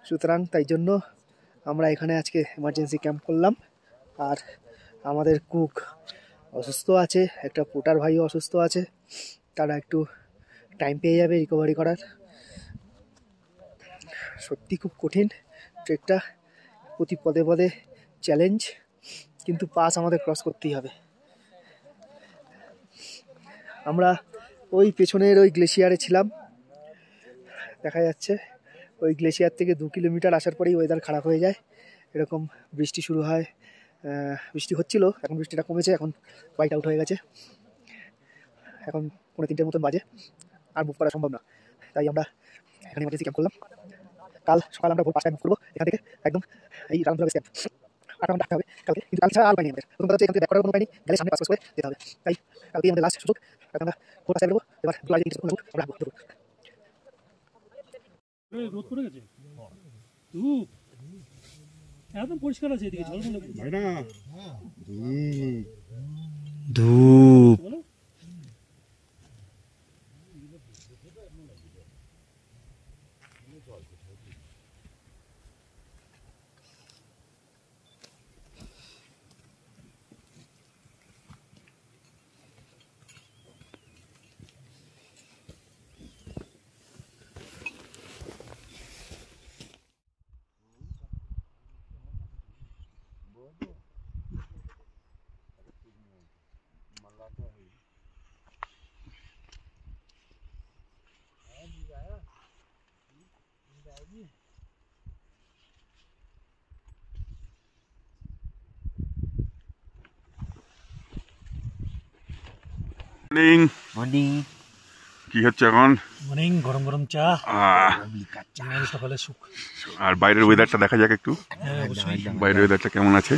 সুতরাং তাই জন্য আমরা এখানে আজকে এমার্জেন্সি ক্যাম্প করলাম। আর আমাদের কুক অসুস্থ আছে, একটা পোর্টার ভাইও অসুস্থ আছে, তারা একটু টাইম পেয়ে যাবে রিকভারি করার। সত্যি খুব কঠিন ট্রেকটা, প্রতি পদে পদে চ্যালেঞ্জ, কিন্তু পাস আমাদের ক্রস করতেই হবে। আমরা ওই পেছনের ওই গ্লেশিয়ারে ছিলাম, দেখা যাচ্ছে ওই গ্লেশিয়ার থেকে 2 কিলোমিটার আসার পরেই ওয়েদার খারাপ হয়ে যায়, এরকম বৃষ্টি শুরু হয়। বৃষ্টি হচ্ছিল, এখন বৃষ্টিটা কমেছে, এখন হোয়াইট আউট হয়ে গেছে। এখন 3:45 মতন বাজে, আর মুভ করা সম্ভব না, তাই আমরা এখানে এমার্জেন্সি ক্যাম্প করলাম। কাল সকাল আমরা ভোর 5টায় মুভ করবো এখান থেকে, একদম এই রালামদুরা বেস ক্যাম্প। 8 ঘন্টা থাকতে হবে কালকে, কিন্তু কাল ছাড়া আর পাইনি আমাদের। প্রথম কথা হচ্ছে এখান থেকে ব্যাক করার কোনো পাইনি, গেলে সামনে পাস করে যেতে হবে, তাই কালকেই আমাদের লাস্ট সুযোগ। কালকে আমরা ভোর 5টায় বেরোবো, এবার আমরা হাঁটবো। রোদ পড়ে গেছে, একদম পরিষ্কার আছে এদিকে, ঝলমলে ধূপ। Morning morning. কি হচ্ছে এখন? মর্নিং, গরম গরম চা, আহ, সকালে সুখ। আর বাইরের ওয়েদারটা দেখা যাক একটু। হ্যাঁ, অবশ্যই। বাইরের ওয়েদারটা কেমন আছে?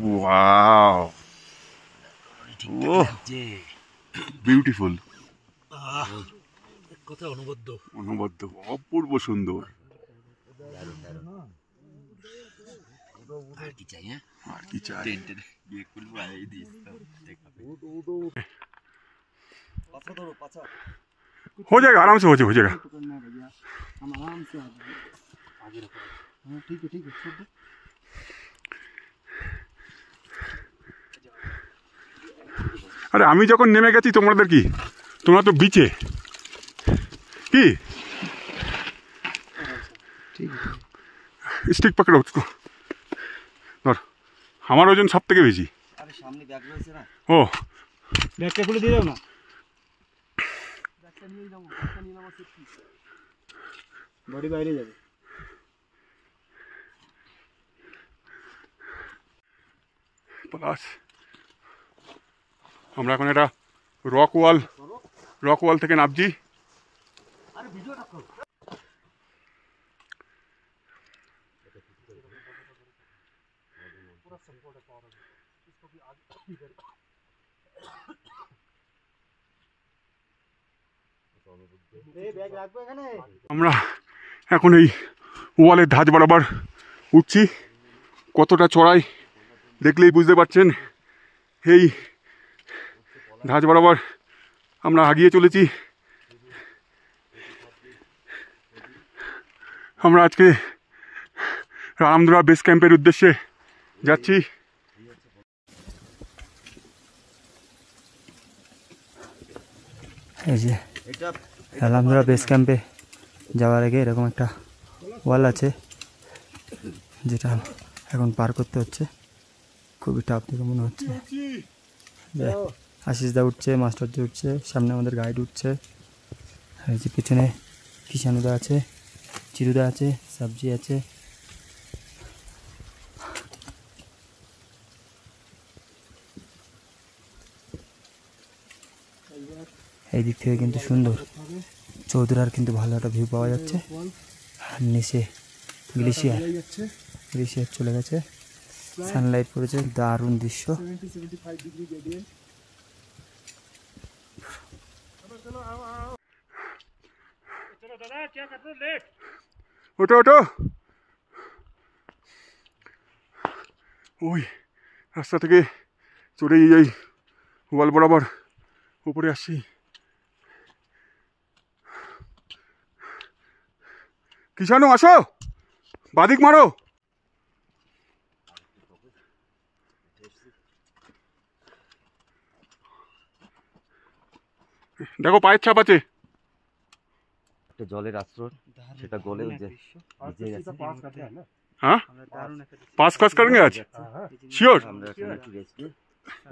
ওয়াও, বিউটিফুল, কথা অনুবদ্ধ। অনবদ্য, অপূর্ব সুন্দর। আর কি চাই? হ্যাঁ, আর কি চাই? বিয়ে করবো এই দিস পাছা ধরো, পাছা। हो जाएगा, आराम से हो जाएगा। हम आराम से आ जाएंगे। आगे रखो। हाँ ठीक है छोड़ दो। আরে আমি যখন নেমে গেছি তোমাদের কি, তোমরা তো বিচে কি? স্টিক पकड़ो उसको, ধর। আমার ওজন সব থেকে বেশি। আরে সামনে ব্যাগ রয়েছে না? ও, ব্যাগটা খুলে দিয়ে দাও না। ব্যাগটা নিয়ে নাও, বডি বাইরে যাবে। প্লাস আমরা এখন একটা রক ওয়াল থেকে নামছি। আমরা এখন এই ওয়ালের ধাজ বরাবর উঠছি। কতটা চড়াই দেখলেই বুঝতে পারছেন। এই ধাজ বরাবর আমরা আগিয়ে চলেছি। আমরা আজকে রামধুরা বেস ক্যাম্পের উদ্দেশ্যে যাচ্ছি। এই যে রামধুরা বেস ক্যাম্পে যাওয়ার আগে এরকম একটা ওয়াল আছে, যেটা এখন পার করতে হচ্ছে। খুবই টাফ দেখে মনে হচ্ছে। আশিস দা উঠছে, মাস্টার জি উঠছে, সামনে আমাদের গাইড উঠছে। আর এই যে পিছনে কিষানুদা আছে, চিরুদা আছে, সবজি আছে। এই দিক থেকে কিন্তু সুন্দর চৌধুরার কিন্তু ভালো একটা ভিউ পাওয়া যাচ্ছে। আর নিচে গ্লেশিয়ার চলে গেছে, সানলাইট পড়েছে, দারুণ দৃশ্য। ওটো ওটো, ওই রাস্তা থেকে চড়ে এই ওয়াল বরাবর উপরে আসছি। কিষানু আসো, বাদিক মারো। দেখো পায়ের ছাপ আছে। একটা জলের আশ্রয়, সেটা গলে ওই যে ভিজে গেছে। हाँ पास पास करेंगे आज, श्योर। আমরা এখানে একটু রেস্ট নিই।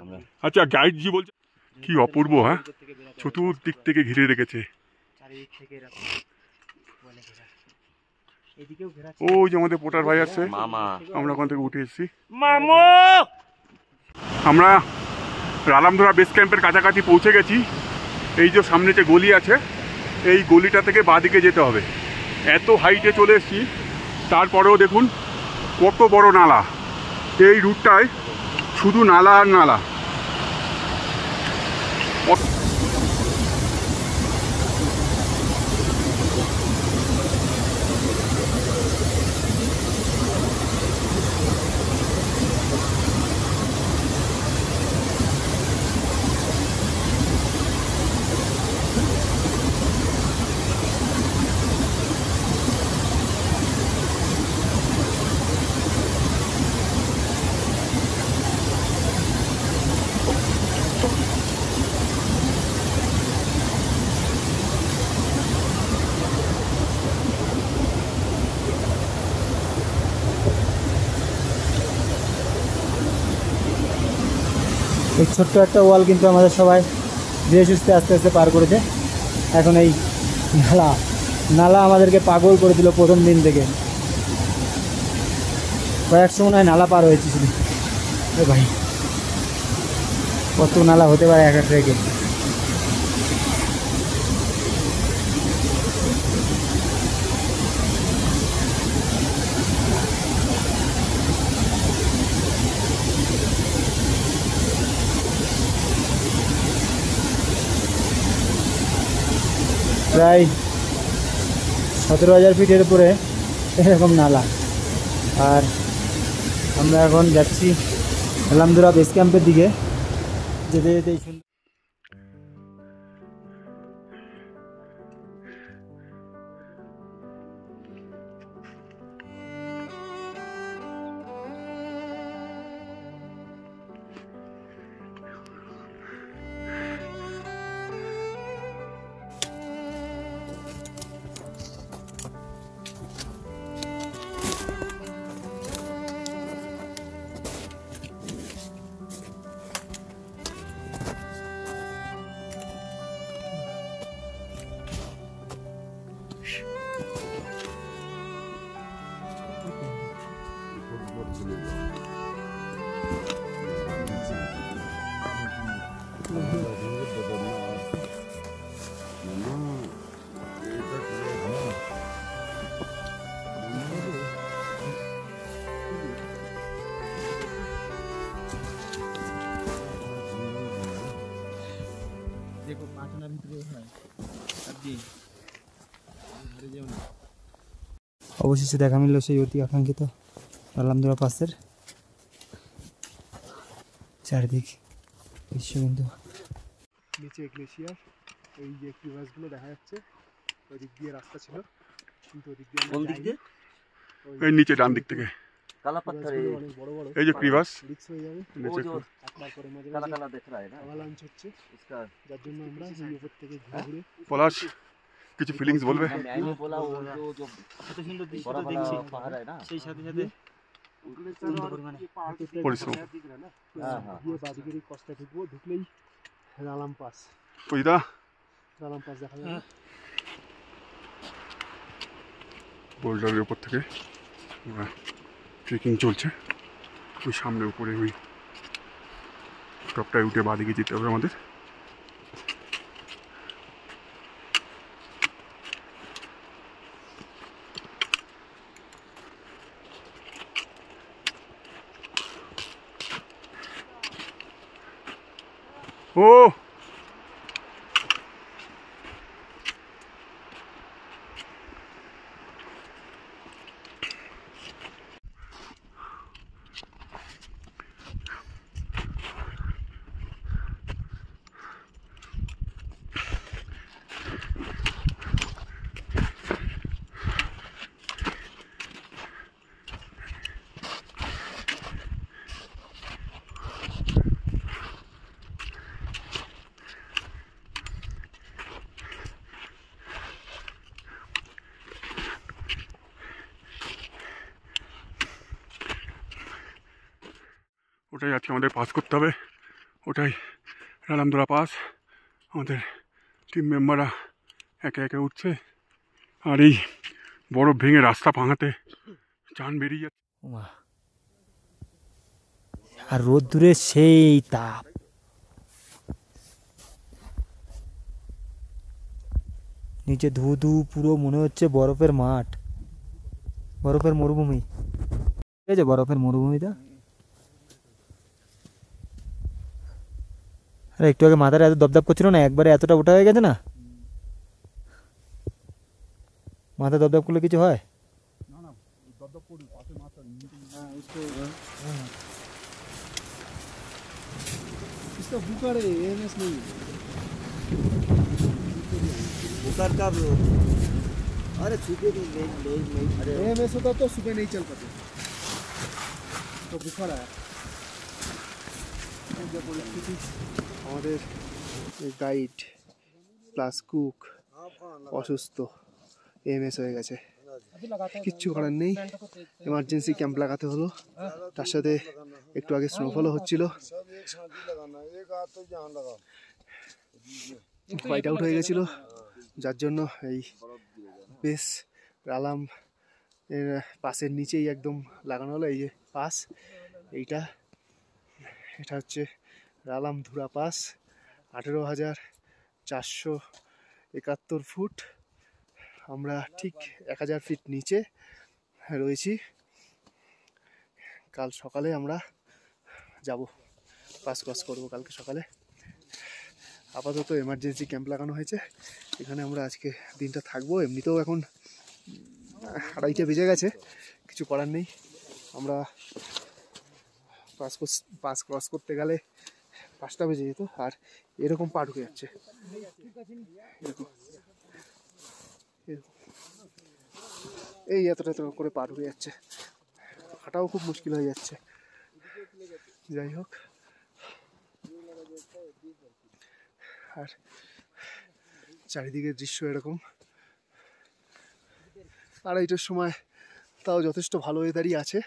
আমরা আচ্ছা গাইড জি বলছে কি অপূর্ব, হ্যাঁ চতুর্দিক থেকে ঘিরে রেখেছে। ওই যে আমাদের পোটার ভাই আসছে, মামা, আমরা ওখান থেকে উঠে এসেছি। আমরা রামধুরা বেস ক্যাম্পের কাছাকাছি পৌঁছে গেছি। এই যে সামনে যে গলি আছে, এই গলিটা থেকে বাঁদিকে যেতে হবে। এত হাইটে চলে এসেছি, তারপরেও দেখুন কত বড় নালা। এই রুটটায় শুধু নালা আর নালা। এই ছোট্ট একটা ওয়াল কিন্তু আমাদের সবাই ধীরে সুস্থে আস্তে আস্তে পার করেছে। এখন এই নালা নালা আমাদেরকে পাগল করে দিল প্রথম দিন থেকে। কয়েকশো মনে হয় নালা পার হয়েছে শুধু। ভাই কত নালা হতে পারে এক এক ট্রেকে। প্রায় 17,000 ফিটের উপরে এরকম নালা। আর আমরা এখন যাচ্ছি আলহামদুরা বেস ক্যাম্পের দিকে। যেতে যেতে সুন্দর অবশেষে দেখা মিলল সেই অতি আকাঙ্ক্ষিত আলহামদুরা পাসের। চারিদিক দৃশ্য কিন্তু নিচে গ্লেশিয়ার, এই যে ক্রিভাসগুলো দেখা যাচ্ছে। ওই দিক দিয়ে রাস্তা ছিল, কিন্তু ওই দিক দিয়ে কোন দিক দিয়ে? এই নিচে ডান দিক থেকে काला पत्थर है, অনেক বড় বড়, এই যে ক্রিভাস রিক্স হয়ে যাবে। वो जो একবার করে মাঝে काला মাঝে काला दिख रहा है ना অ্যাভালাঞ্চ হচ্ছে, इसका। যার জন্য আমরা এই উপর থেকে ঘুরে ঘুরে পলাশ কিছু ফিলিংস বলবে? मैंने बोला वो जो এত সুন্দর দৃশ্য बड़ा তো দেখছি, बड़ा पहाड़ है ना, সেই সাথে সাথে অত্যন্ত পরিমাণে পরিশ্রম। हाँ हाँ গিয়ে বাদিকের এই কষ্টে ঢুকবো, ঢুকলেই রালাম পাস। ওইদা রালাম পাস দেখা যাবে। বোল্ডারের উপর থেকে ট্রেকিং চলছে। ওই সামনে উপরে ওই টপটায় উঠে বাদিকে যেতে হবে আমাদের। ও ওটাই আজকে আমাদের পাস করতে হবে, ওটাই আলহামদুরা পাস। আমাদের টিম মেম্বাররা একে একে উঠছে, আর এই বরফ ভেঙে রাস্তা ভাঙাতে চান বেরিয়ে যাচ্ছে। আর রোদ্দুরে সেই তাপ, নিচে ধু ধু পুরো মনে হচ্ছে বরফের মাঠ, বরফের মরুভূমি। ঠিক আছে, বরফের মরুভূমিটা। আরে একটু আগে মাথাটা এত দপদপ করছিল না, একবারে এতটা ওঠা হয়ে গেছে না। মাথা দপদপ করলে কিছু হয়? इसका बुखार है, एएमएस नहीं है। बुखार का अरे सुबह नहीं अरे एएमएस होता तो सुबह नहीं चल पाते, तो बुखार आया। আমাদের গাইড প্লাস কুক অসুস্থ, এএমএস হয়ে গেছে, কিচ্ছু করার নেই, এমার্জেন্সি ক্যাম্প লাগাতে হলো। তার সাথে একটু আগে স্নোফলও হচ্ছিল, হোয়াইট আউট হয়ে গেছিল, যার জন্য এই বেশ রালাম এর পাসের নিচেই একদম লাগানো হলো। এই যে পাস, এটা হচ্ছে রালামধুরা পাস, 18,471 ফুট। আমরা ঠিক 1000 ফিট নিচে রয়েছি। কাল সকালে আমরা যাব, পাস ক্রস করবো কালকে সকালে। আপাতত এমার্জেন্সি ক্যাম্প লাগানো হয়েছে, এখানে আমরা আজকে দিনটা থাকবো। এমনিতেও এখন 2:30 বেজে গেছে, কিছু করার নেই। আমরা পাস ক্রস করতে গেলে 5টা বেজে যেত, আর এরকম পা ঢুকে যাচ্ছে, এই এতটা করে পা ঢুকে যাচ্ছে, হাঁটাও খুব মুশকিল হয়ে যাচ্ছে। যাই হোক, আর চারিদিকের দৃশ্য এরকম। 2:30টার সময় তাও যথেষ্ট ভালো ওয়েদারই আছে,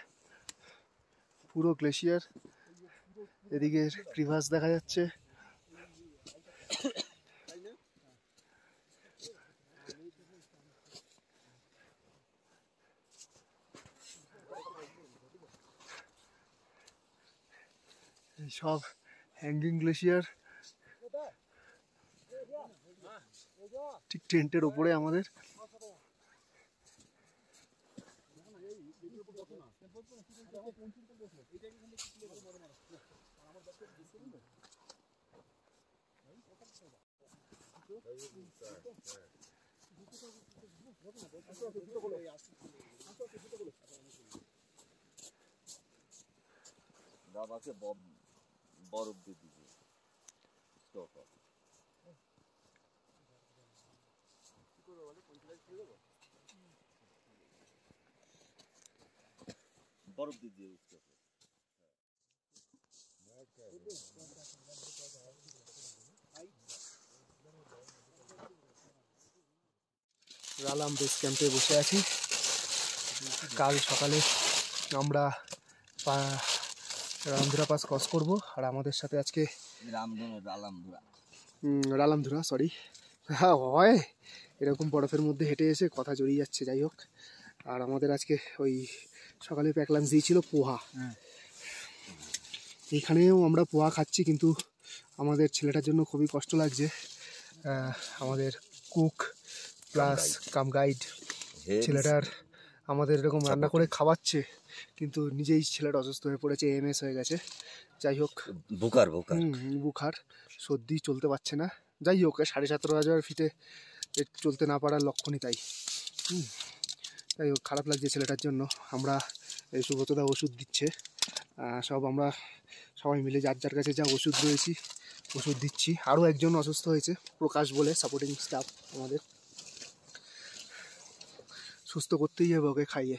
পুরো গ্লেশিয়ার, এদিকে ক্রিভাস দেখা যাচ্ছে। সব হ্যাঙ্গিং গ্লেশিয়ার, ঠিক টেন্টের ওপরে আমাদের। বাবাকে বরফ দিয়ে দিবে, স্টক বরফ দিয়ে দিয়ে उसको রালাম বেস ক্যাম্পে বসে আছি। কাল সকালে আমরা রালামধুরা পাস ক্রস করব, আর আমাদের সাথে আজকে রালামধুরা সরি, হ্যাঁ হয় এরকম বরফের মধ্যে হেঁটে এসে কথা জড়িয়ে যাচ্ছে। যাই হোক, আর আমাদের আজকে ওই সকালে প্যাক লাঞ্চ দিয়েছিল পোহা। এখানেও আমরা পোহা খাচ্ছি, কিন্তু আমাদের ছেলেটার জন্য খুবই কষ্ট লাগছে। আমাদের কুক প্লাস কাম গাইড ছেলেটার আমাদের এরকম রান্না করে খাওয়াচ্ছে, কিন্তু নিজেই ছেলেটা অসুস্থ হয়ে পড়েছে, এমএস হয়ে গেছে। যাই হোক, বুখার সর্দি, চলতে পারছে না। যাই হোক, 17,500 ফিটে চলতে না পারার লক্ষণই তাই। যাই হোক, খারাপ লাগছে ছেলেটার জন্য। আমরা এই সুব্রতদা ওষুধ দিচ্ছে, আমরা সবাই মিলে যার যার কাছে যা ওষুধ রয়েছি ওষুধ দিচ্ছি। আরও একজন অসুস্থ হয়েছে, প্রকাশ বলে সাপোর্টিং স্টাফ আমাদের, সুস্থ করতেই হবে ওকে খাইয়ে।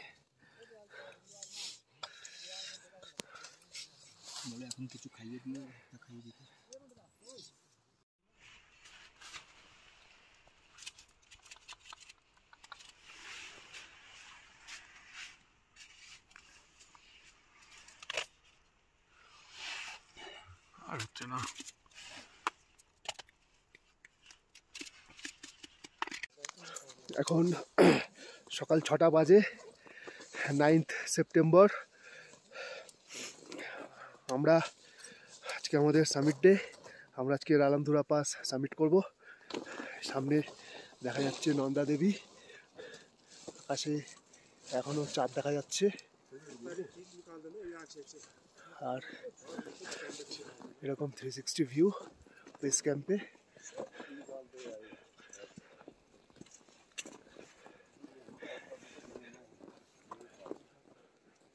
বলে এখন কিছু খাইয়ে দিয়ে খাইয়ে দিতে। আর হচ্ছে না। এখন সকাল 6টা বাজে, 9th সেপ্টেম্বর। আমরা আজকে আমাদের সামিট ডে, আমরা আজকে রালামধুরা পাস সামিট করব। সামনে দেখা যাচ্ছে নন্দা দেবী, আকাশে এখনো চাঁদ দেখা যাচ্ছে, আর এরকম 360 ভিউ বেস ক্যাম্পে।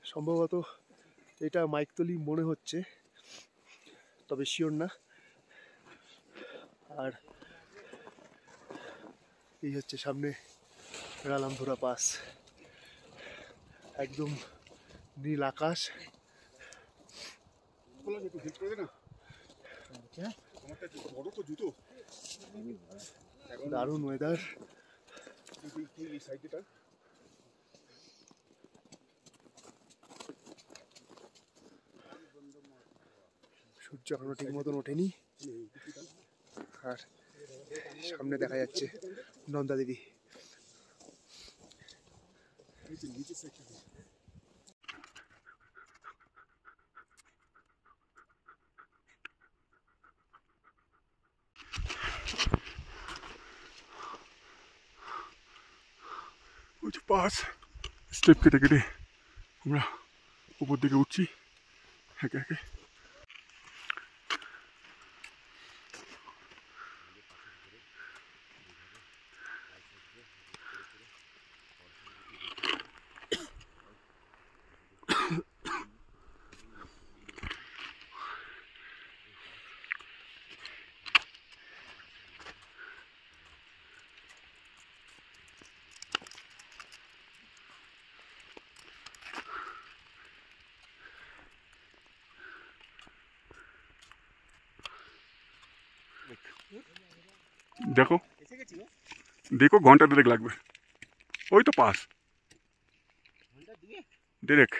সম্ভবত এটা মাইকতলি মনে হচ্ছে, তবে শিওর না। আর এই হচ্ছে সামনে রালামধুরা পাস, একদম নীল আকাশ। দারুণ ওয়েদার। সূর্য এখনো ঠিক মতন ওঠেনি, আর সামনে দেখা যাচ্ছে নন্দা দেবী। ওই যে পাস স্টেপ কেটে কেটে আমরা উপর দিকে উঠছি একে একে। দেখো দেখো ঘন্টা দেড়েক লাগবে, ওই তো পাস দেড়েক।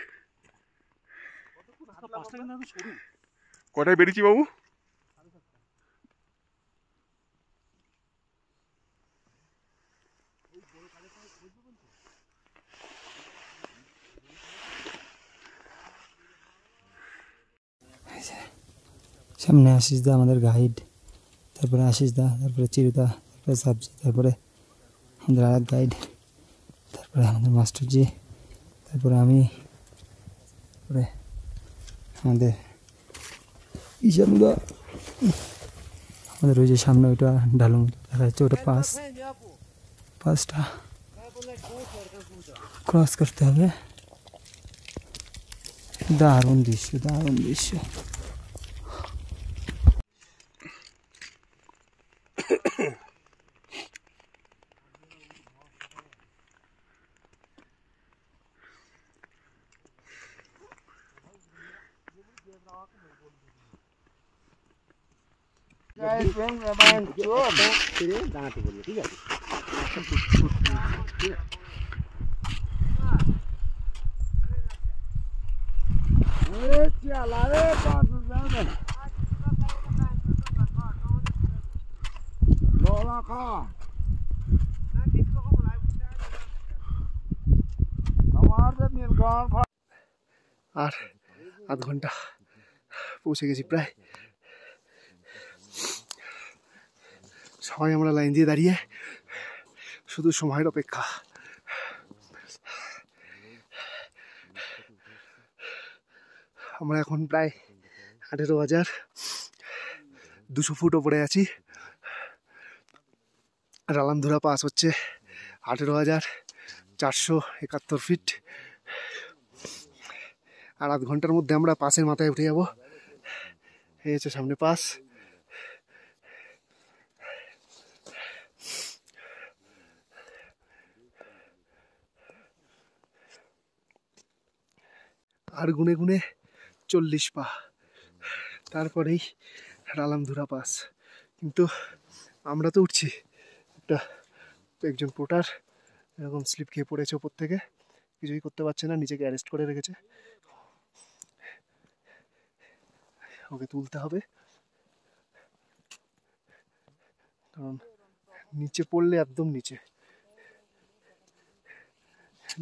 কটায় বেরিয়েছি বাবু? সামনে আশিস দা আমাদের গাইড, তারপরে আশিস দা, তারপরে চিরুদা, তারপরে সাবজি, তারপরে আমাদের আর এক গাইড, তারপরে আমাদের মাস্টারজি, তারপরে আমি, তারপরে আমাদের ঈশানুদা, আমাদের ওই যে সামনে ওইটা ঢালু দেখা যাচ্ছে ওটা পাসটা ক্রস করতে হবে। দারুণ দৃশ্য, দারুণ দৃশ্য। আর আধ ঘন্টা পৌঁছে গেছি প্রায়। সবাই আমরা লাইন দিয়ে দাঁড়িয়ে শুধু সময়ের অপেক্ষা। আমরা এখন প্রায় 18,200 ফুট ওপরে আছি। রালামধুরা পাস হচ্ছে 18,471 ফিট। আর আধ ঘন্টার মধ্যে আমরা পাসের মাথায় উঠে যাব। এই হচ্ছে সামনে পাস। আর গুনে গুনে 40 পা, তারপরেই রালামধুরা পাস। কিন্তু আমরা তো উঠছি, একজন পোর্টার এরকম স্লিপ খেয়ে পড়েছে ওপর থেকে, কিছুই করতে পারছে না, নিচেকে অ্যারেস্ট করে রেখেছে। ওকে তুলতে হবে, কারণ নিচে পড়লে একদম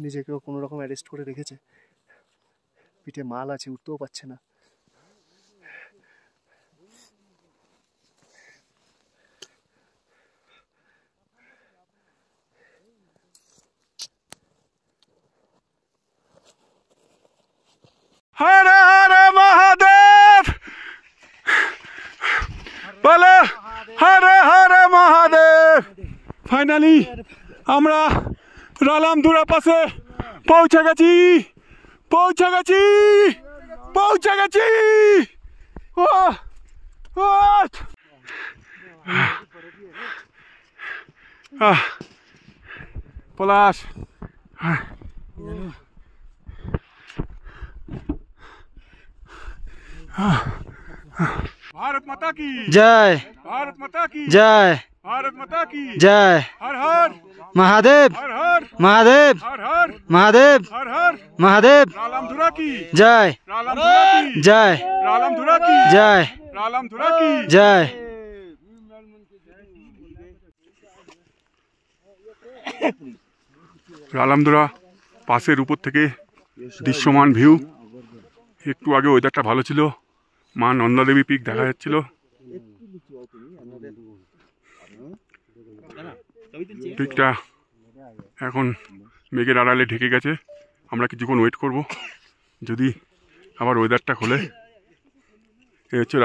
নিজেকেও কোনো রকম অ্যারেস্ট করে রেখেছে। পিঠে মাল আছে, উঠতেও পারছে না। হরে হরে মহাদেব, বলো হরে হরে মহাদেব। ফাইনালি আমরা রালামধুরা পাসে পৌঁছে গেছি। পলাশ, भारत माता की जय, भारत माता की जय, भारत माता की जय। हर हर महादेव, हर हर महादेव, हर हर महादेव, हर हर महादेव। रालामधुरा की जय, रालामधुरा की जय, रालामधुरा की जय, रालामधुरा की जय। रालामधुरा পাসের উপর থেকে দৃশ্যমান ভিউ। একটু আগে ওয়েদারটা ভালো ছিল, মা নন্দা দেবী পিক দেখা যাচ্ছিল। পিকটা এখন মেঘের আড়ালে ঢেকে গেছে। আমরা কিছুক্ষণ ওয়েট করব, যদি আবার ওয়েদারটা খোলে। এই হচ্ছে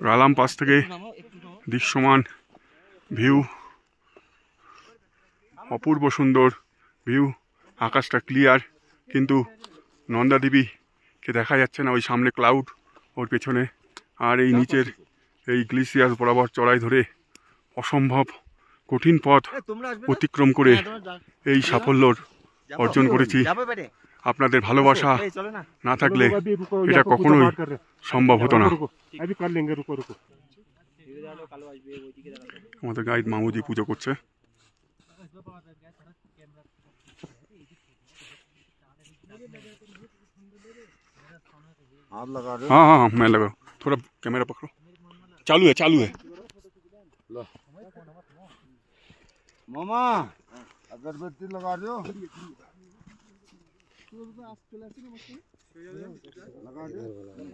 রালাম পাস থেকে দৃশ্যমান ভিউ, অপূর্ব সুন্দর ভিউ। আকাশটা ক্লিয়ার, কিন্তু নন্দা দেবীকে দেখা যাচ্ছে না। ওই সামনে ক্লাউড, ওর পেছনে। আর এই নিচের এই গ্লেসিয়ার বরাবর চড়াই ধরে অসম্ভব কঠিন পথ অতিক্রম করে এই সাফল্য অর্জন করেছি। আপনাদের ভালোবাসা না থাকলে এটা কখনোই সম্ভব হতো না। আমাদের গাইড মামুজি পুজো করছে। हाँ हाँ मैं लगा, थोड़ा कैमरा पकड़ो। चालू है। मामा अगरबत्ती लगा दो।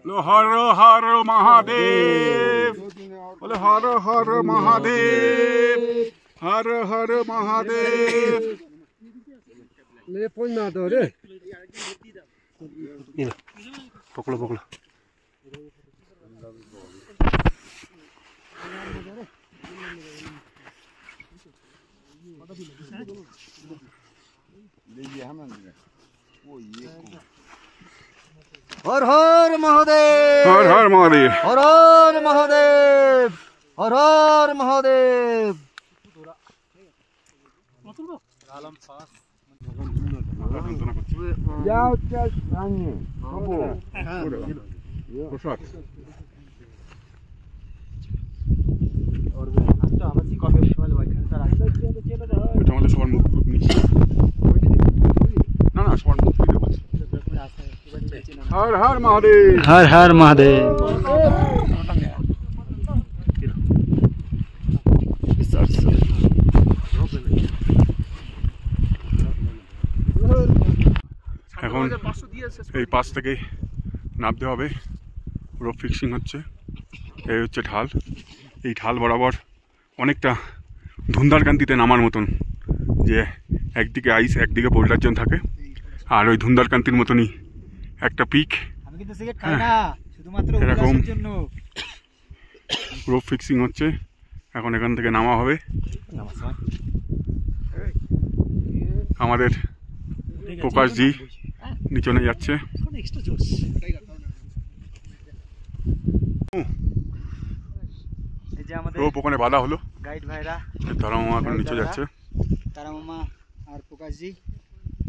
लो हर हर महादेव, बोले हर हर महादेव, हर हर महादेव। ले फोन ना दो रे, पकड़ो। हर हर महादेव, हर हर महादेव, हर हर महादेव, हर हर महादेव। जाओ चल सामने बाबू। प्रसाद এটা আমাদের সবার মুখ না সবার মুখ हर हर महादेव, हर हर महादेव। এখন এই পাশ থেকে নামতে হবে। রোপ ফিক্সিং হচ্ছে। এই হচ্ছে ঢাল। এই ঢাল বরাবর অনেকটা ধুন্দারকান্তিতে নামার মতন, যে একদিকে আইস একদিকে বোল্ডার জোন থাকে, আর ওই ধুন্দারকান্তির মতনই একটা পিক। এরকম রোপ ফিক্সিং হচ্ছে। এখন এখান থেকে নামা হবে। আমাদের প্রকাশজি নিচনে যাচ্ছে। রোপ ওখানে বাঁধা হলো। গাইড ভাইরা তারা মামা এখন নিচে যাচ্ছে। তারা মামা আর প্রকাশজি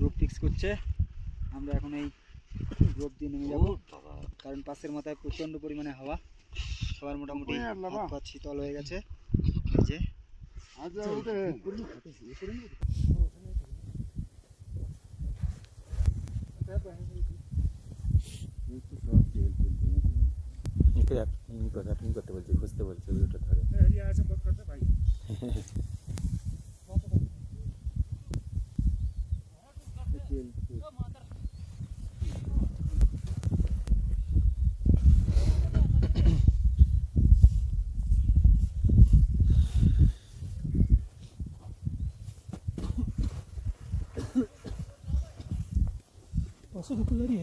রোপ ফিক্স করছে। আমরা এখন এই রোপ দিয়ে নেমে যাবো, কারণ পাশের মাথায় প্রচন্ড পরিমাণে হাওয়া। সবার মোটামুটি হাত পা শীতল হয়ে গেছে। এই যে করতে বলছি, খুঁজতে বলছি ভিডিওটা ধরে।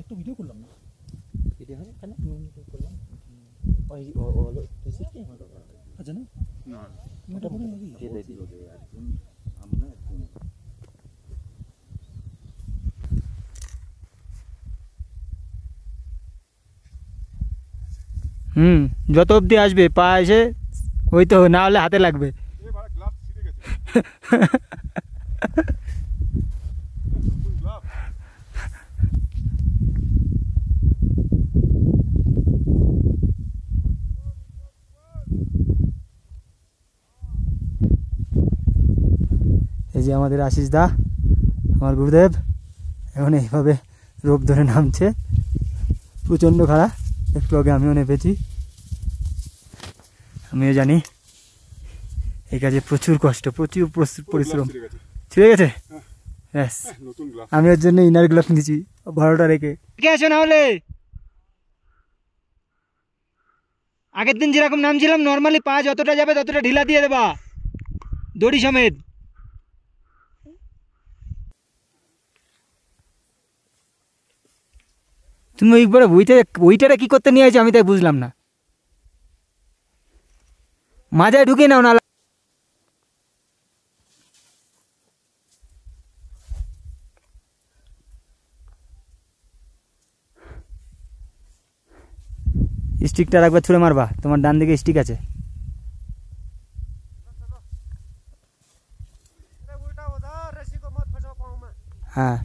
একটা ভিডিও করলাম না, ভিডিও হবে কেন করলাম। আচ্ছা না যত অবধি আসবে পা এসে ওই তো, না হলে হাতে লাগবে। এই যে আমাদের আশিস দা, আমার গুরুদেব, এখন এইভাবে রোপ ধরে নামছে। প্রচণ্ড খাড়া, একটু আগে আমিও নেমেছি। আমিও জানি এই কাজে প্রচুর কষ্ট, প্রচুর পরিশ্রম। ছিঁড়ে গেছে? ব্যাস নতুন গ্লাস। আমি ওর জন্য ইনার গ্লাভ নিয়েছি ভাড়াটা রেখে। কে আসো না হলে আগের দিন যেরকম নামছিলাম নর্মালি পা যতটা যাবে ততটা ঢিলা দিয়ে দেবা দড়ি সমেত। তুমি ওইবারে ওইটারে কি করতে নিয়ে আসছো আমি তাই বুঝলাম না। মাজায় ঢুকে নাও না। স্টিকটা একবার ছুঁড়ে মারবা, তোমার ডান দিকে স্টিক আছে। হ্যাঁ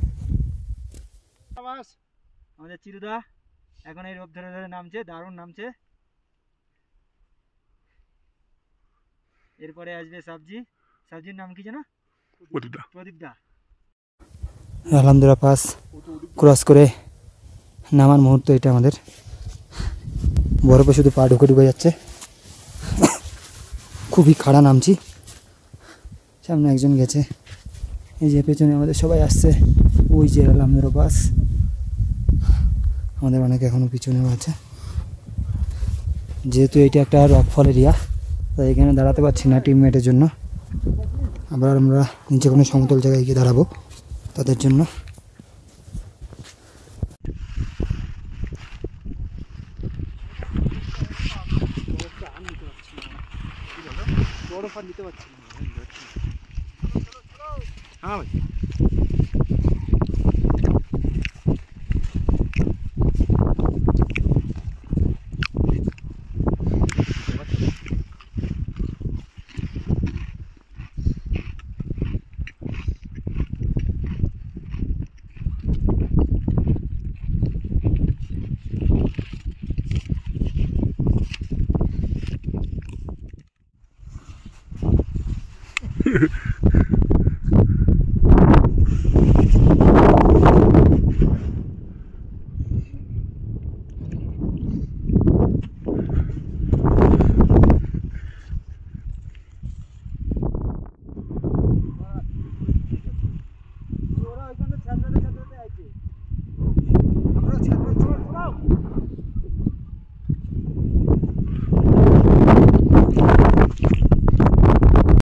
আমাদের চিরুদা এখন এই রোপ ধরে ধরে নামছে, দারুণ নামছে। এরপরে আসবে সবজির নাম কি যেন? প্রদীপ দা। আলহামদুলিল্লাহ পাস ক্রস করে নামার মুহূর্ত এটা আমাদের। বরফে শুধু পা ঢুকে ঢুকে যাচ্ছে, খুবই খাড়া নামছি। সামনে একজন গেছে, এই যে পেছনে আমাদের সবাই আসছে। ওই যে আলহামদুলিল্লাহ পাস, আমাদের অনেকে এখনও পিছনেও আছে। যেহেতু এটা একটা রকফল এরিয়া, তাই এখানে দাঁড়াতে পারছি না টিমমেটের জন্য। আবার আমরা নিচে কোনো সমতল জায়গায় গিয়ে দাঁড়াবো তাদের জন্য। হ্যাঁ ভাই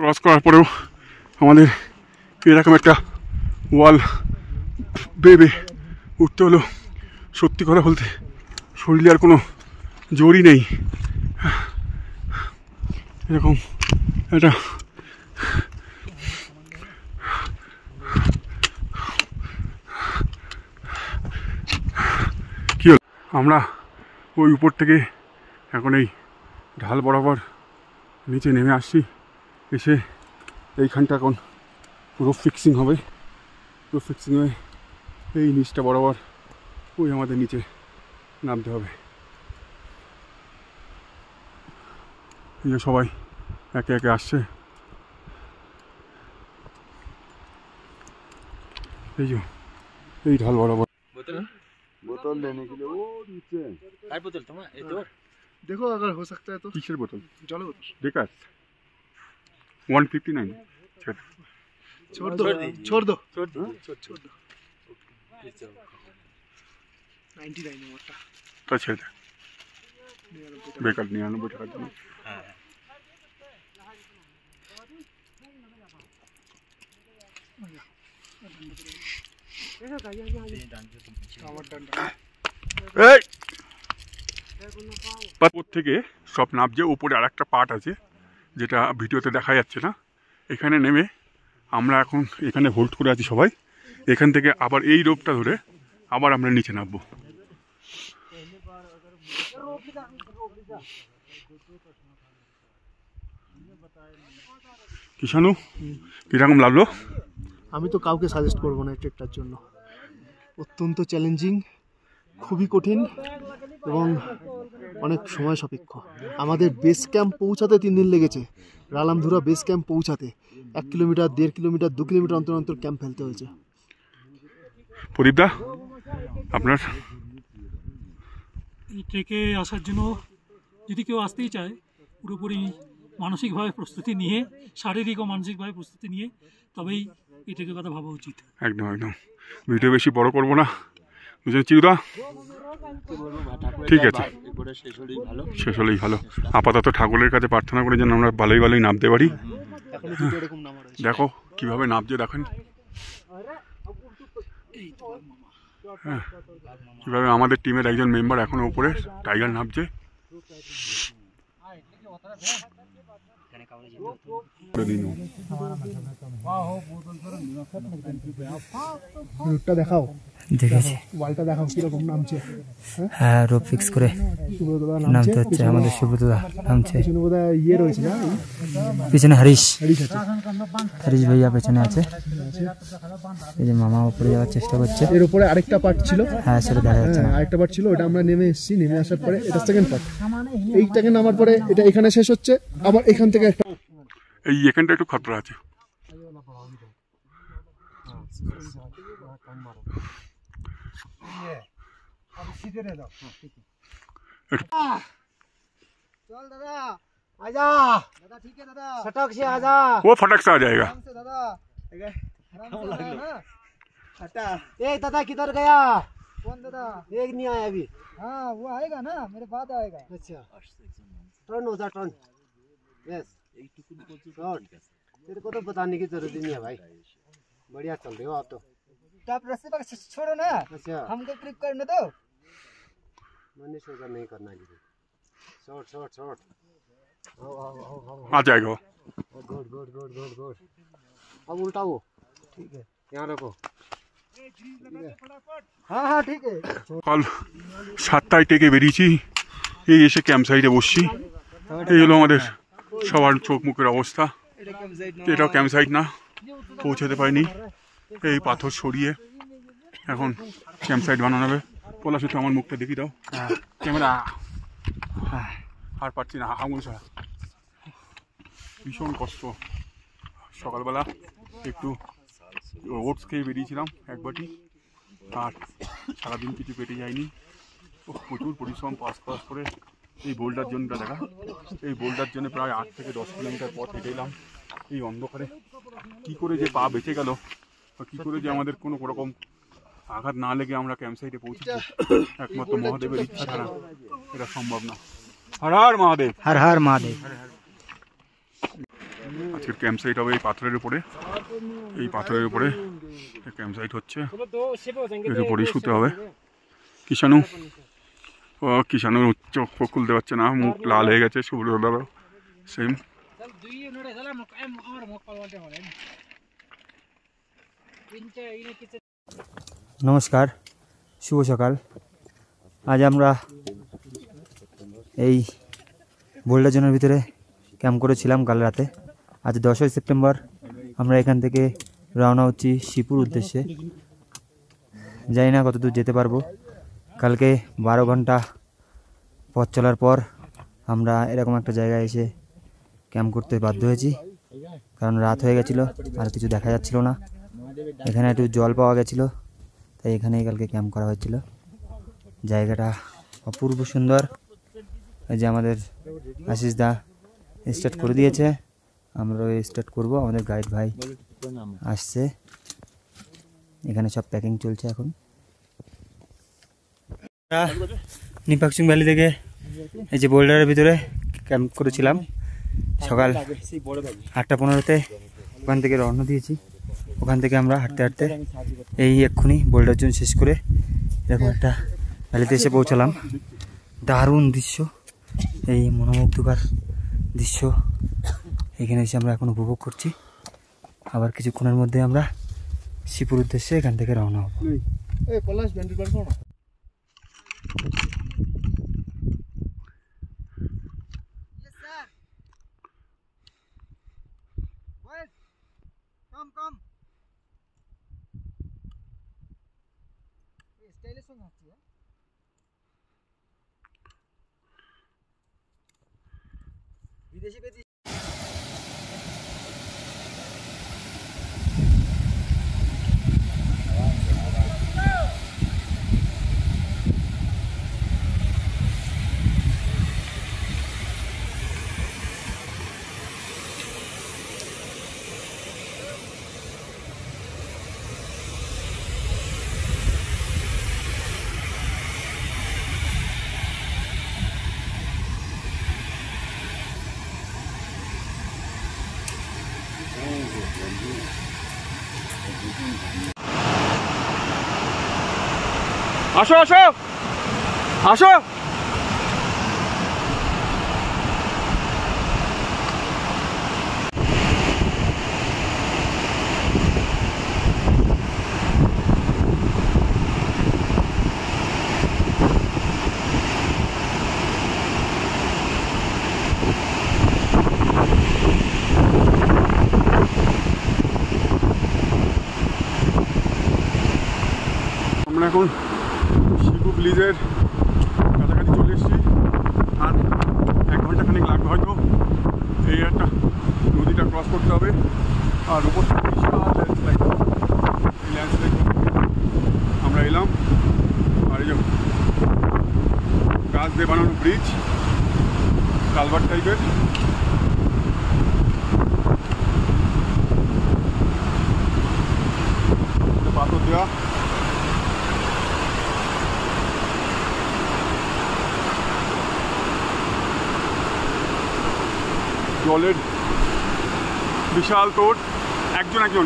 ক্রস করার পরেও আমাদের এরকম একটা ওয়াল বেয়ে উঠতে হলো। সত্যি কথা বলতে শরীরে আর কোনো জোরই নেই। এরকম একটা কি হলো, আমরা ওই উপর থেকে এখন এই ঢাল বরাবর নিচে নেমে আসছি। এসে এইখানটা এখন পুরো ফিক্সিং হবে। পুরো ফিক্সিং হয়ে এই নিচটা বরাবর ওই আমাদের নিচে নামতে হবে। এই যে সবাই একে একে আসছে। এই যে এই ঢাল বরাবর बोतल लेने के लिए वो नीचे बोतल तुम्हारा देखो अगर हो सकता है तो। কিসের বোতল? चलो बोतल বেকার 159 छोड़ दो 99 नंबरটা তা ছেড়ে দে, বেকার 99 টাকার জন্য। উপর থেকে সব নামছে, উপরে আর একটা পার্ট আছে যেটা ভিডিওতে দেখা যাচ্ছে না। এখানে নেমে আমরা এখন এখানে হোল্ড করে আছি সবাই। এখান থেকে আবার এই রোপটা ধরে আবার আমরা নিচে নামবো। কিষাণু কিরকম লাগলো? আমি তো কাউকে সাজেস্ট করবো না ট্রেকটার জন্য। অত্যন্ত চ্যালেঞ্জিং, খুবই কঠিন এবং অনেক সময় সাপেক্ষ। আমাদের বেস ক্যাম্প পৌঁছাতে 3 দিন লেগেছে। রালামধুরা বেস ক্যাম্প পৌঁছাতে 1 কিলোমিটার 1.5 কিলোমিটার 2 কিলোমিটার অন্তর অন্তর ক্যাম্প ফেলতে হয়েছে। প্রদীপদা আপনার এই ট্রেকে আসার জন্য যদি কেউ আসতেই চায় পুরোপুরি মানসিকভাবে প্রস্তুতি নিয়ে, শারীরিক ও মানসিকভাবে প্রস্তুতি নিয়ে তবেই এটাকে কথা ভাবা উচিত। একদম একদম। ভিডিও বেশি বড় করবো না, বুঝলেন চিরুদা? ঠিক আছে, শেষ হলেই ভালো। আপাতত ঠাকুরের কাছে প্রার্থনা করে যেন আমরা ভালোই ভালোই নামতে পারি। দেখো কিভাবে নামছে, দেখেন হ্যাঁ, কিভাবে আমাদের টিমের একজন মেম্বার এখনো উপরে টাইগার নামছে। রুটটা দেখাও, দেখেছি ওয়ালটা দেখাও কিরকম নামছে। হ্যাঁ, রোপ ফিক্স করে নামতে হচ্ছে। আমাদের সুব্রতদা নামছে, পিছনে বোধহয় ইয়ে রয়েছে না, পিছনে হরিশ হরিশ আছে, হরিশ ভাইয়া পেছনে আছে। এই যে মামা উপরে যাওয়ার চেষ্টা করছে। এর উপরে আরেকটা পার্ট ছিল, হ্যাঁ সেটা দেখা যাচ্ছে না। আরেকটা পার্ট ছিল, ওটা আমরা নেমে এসেছি। নেমে আসার পরে এটা সেকেন্ড পার্ট, এইটাকে নামার পরে এটা এখানে শেষ হচ্ছে, আবার এখান থেকে একটা এই এখানটা একটু খতরা আছে। चल दादा आजा, दादा ठीक है दादा, सटक से आजा, वो फटक से आ जाएगा। से दादा आराम से ना हटा। ए दादा किधर गया? कौन दादा? एक नहीं आया अभी। हाँ वो आएगा ना, मेरे बाद आएगा। अच्छा टर्न हो जा, टर्न यस टर्न। तेरे को तो बताने की जरूरत ही नहीं है भाई, बढ़िया चल रहे हो आप तो। आप रास्ते पर छोड़ो ना, अच्छा हमको ट्रिप करने दो। मैंने सोचा नहीं करना है, शॉर्ट शॉर्ट शॉर्ट। आ जाएगा। Good good good good good. अब उल्टाओ, ठीक है यहाँ रखो। हाँ हाँ ठीक है। কাল 7টায় থেকে বেরিয়েছি, এই এসে ক্যাম্প সাইডে বসছি। এই হলো আমাদের সবার চোখ মুখের অবস্থা। এটাও ক্যাম্প সাইড না, পৌঁছাতে পারিনি। এই পাথর সরিয়ে এখন ক্যাম্প সাইড বানানো হবে। পোলা শুধু আমার মুখটা দেখি দাও ক্যামেরা, আর পারছি না আঙুল ছাড়া, ভীষণ কষ্ট। সকালবেলা একটু ওটস খেয়ে বেরিয়েছিলাম এক বাটি, আর সারাদিন কিছু পেটে যায়নি। প্রচুর পরিশ্রম পাস করে এই বোল্ডার জোনটা দেখা। এই বোল্ডার জন্য প্রায় 8 থেকে 10 কিলোমিটার পথ হেঁটে এলাম এই অন্ধকারে। কী করে যে পা বেঁচে গেল, বা কী করে যে আমাদের কোনো রকম আঘাত না লেগে আমরা ক্যাম্প সাইটে পৌঁছেছি, একমাত্র মহাদেবের ইচ্ছা ছাড়া এটা সম্ভব না। হর হর মহাদেব, हर हर महादेव। আজকের ক্যাম্প সাইট হবে এই পাথরের উপরে। এই পাথরের উপরে ক্যাম্প সাইট হচ্ছে, এর উপরেই শুতে হবে। কিষাণু, ও কিষাণুর চোখ খুলতে পারছে না, মুখ লাল হয়ে গেছে। সুব্রতদারও সেম। নমস্কার, শুভ সকাল। আজ আমরা এই বোল্ডার জোনের ভিতরে ক্যাম্প করেছিলাম কাল রাতে। আজ 10ই সেপ্টেম্বর আমরা এখান থেকে রওনা হচ্ছি শিবপুর উদ্দেশ্যে। জানি না কতদূর যেতে পারবো। কালকে 12 ঘন্টা পথ চলার পর আমরা এরকম একটা জায়গায় এসে ক্যাম্প করতে বাধ্য হয়েছি, কারণ রাত হয়ে গেছিলো আর কিছু দেখা যাচ্ছিল না। এখানে একটু জল পাওয়া গেছিলো, তাই এখানেই কালকে ক্যাম্প করা হয়েছিল। জায়গাটা অপূর্ব সুন্দর। এই যে আমাদের আশিস দা স্টার্ট করে দিয়েছে, আমরাও স্টার্ট করব। আমাদের গাইড ভাই আসছে, এখানে সব প্যাকিং চলছে এখন। নিপাকসিং ভ্যালি থেকে এই যে বোল্ডারের ভিতরে ক্যাম্প করেছিলাম সকাল 8টা 15-তে ওখান থেকে রওনা দিয়েছি। ওখান থেকে আমরা হাঁটতে হাঁটতে এই এক্ষুনি বোল্ডার জোন শেষ করে এরকম একটা ভ্যালিতে এসে পৌঁছালাম। দারুণ দৃশ্য, এই মনোমুগ্ধকর দৃশ্য এখানে এসে আমরা এখন উপভোগ করছি। আবার কিছুক্ষণের মধ্যে আমরা শিবপুর উদ্দেশ্যে এখান থেকে রওনা হব। বিদেশি আসো আসো আসো। আমরা এখন শিবু ব্রিজের কাছাকাছি চলে এসেছি, আর 1 ঘন্টা খানিক লাগবে হয়তো। এই একটা নদীটা ক্রস করতে হবে, আর উপর থেকে বিশাল ল্যান্ডস্লাইড, এই ল্যান্ডস্লাইড আমরা এলাম। আর এই যে গাছ দিয়ে বানানো ব্রিজ, কালভার্ট টাইপের। পাথর দেওয়া, জলের বিশাল তোড়, একজন একজন।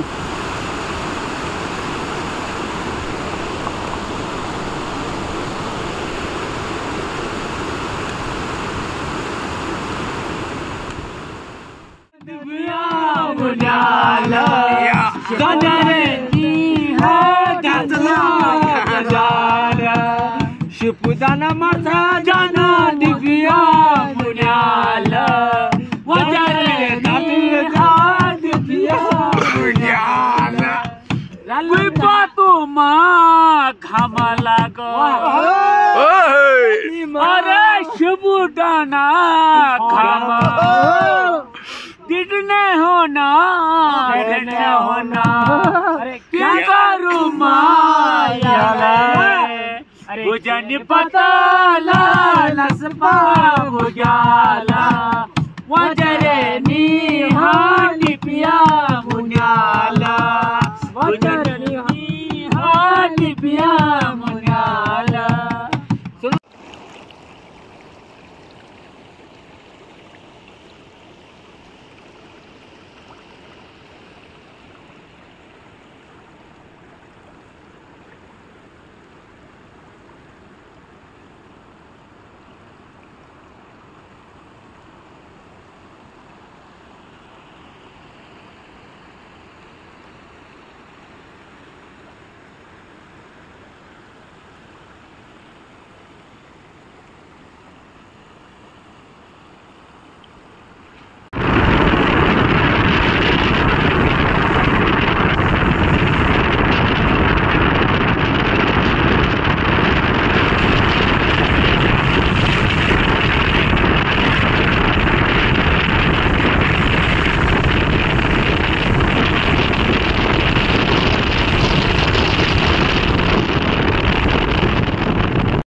शिपुदाना माथा जाना दिव्या मुन्याला वजारे दिव्या मुन्याला विपातु मा घामाला गो अरे शिपुदाना घामा दिखने होना क्या करूँ माया मुझे नहीं पता नसपा मुझाला वजरे नी हानी पिया मुझाला।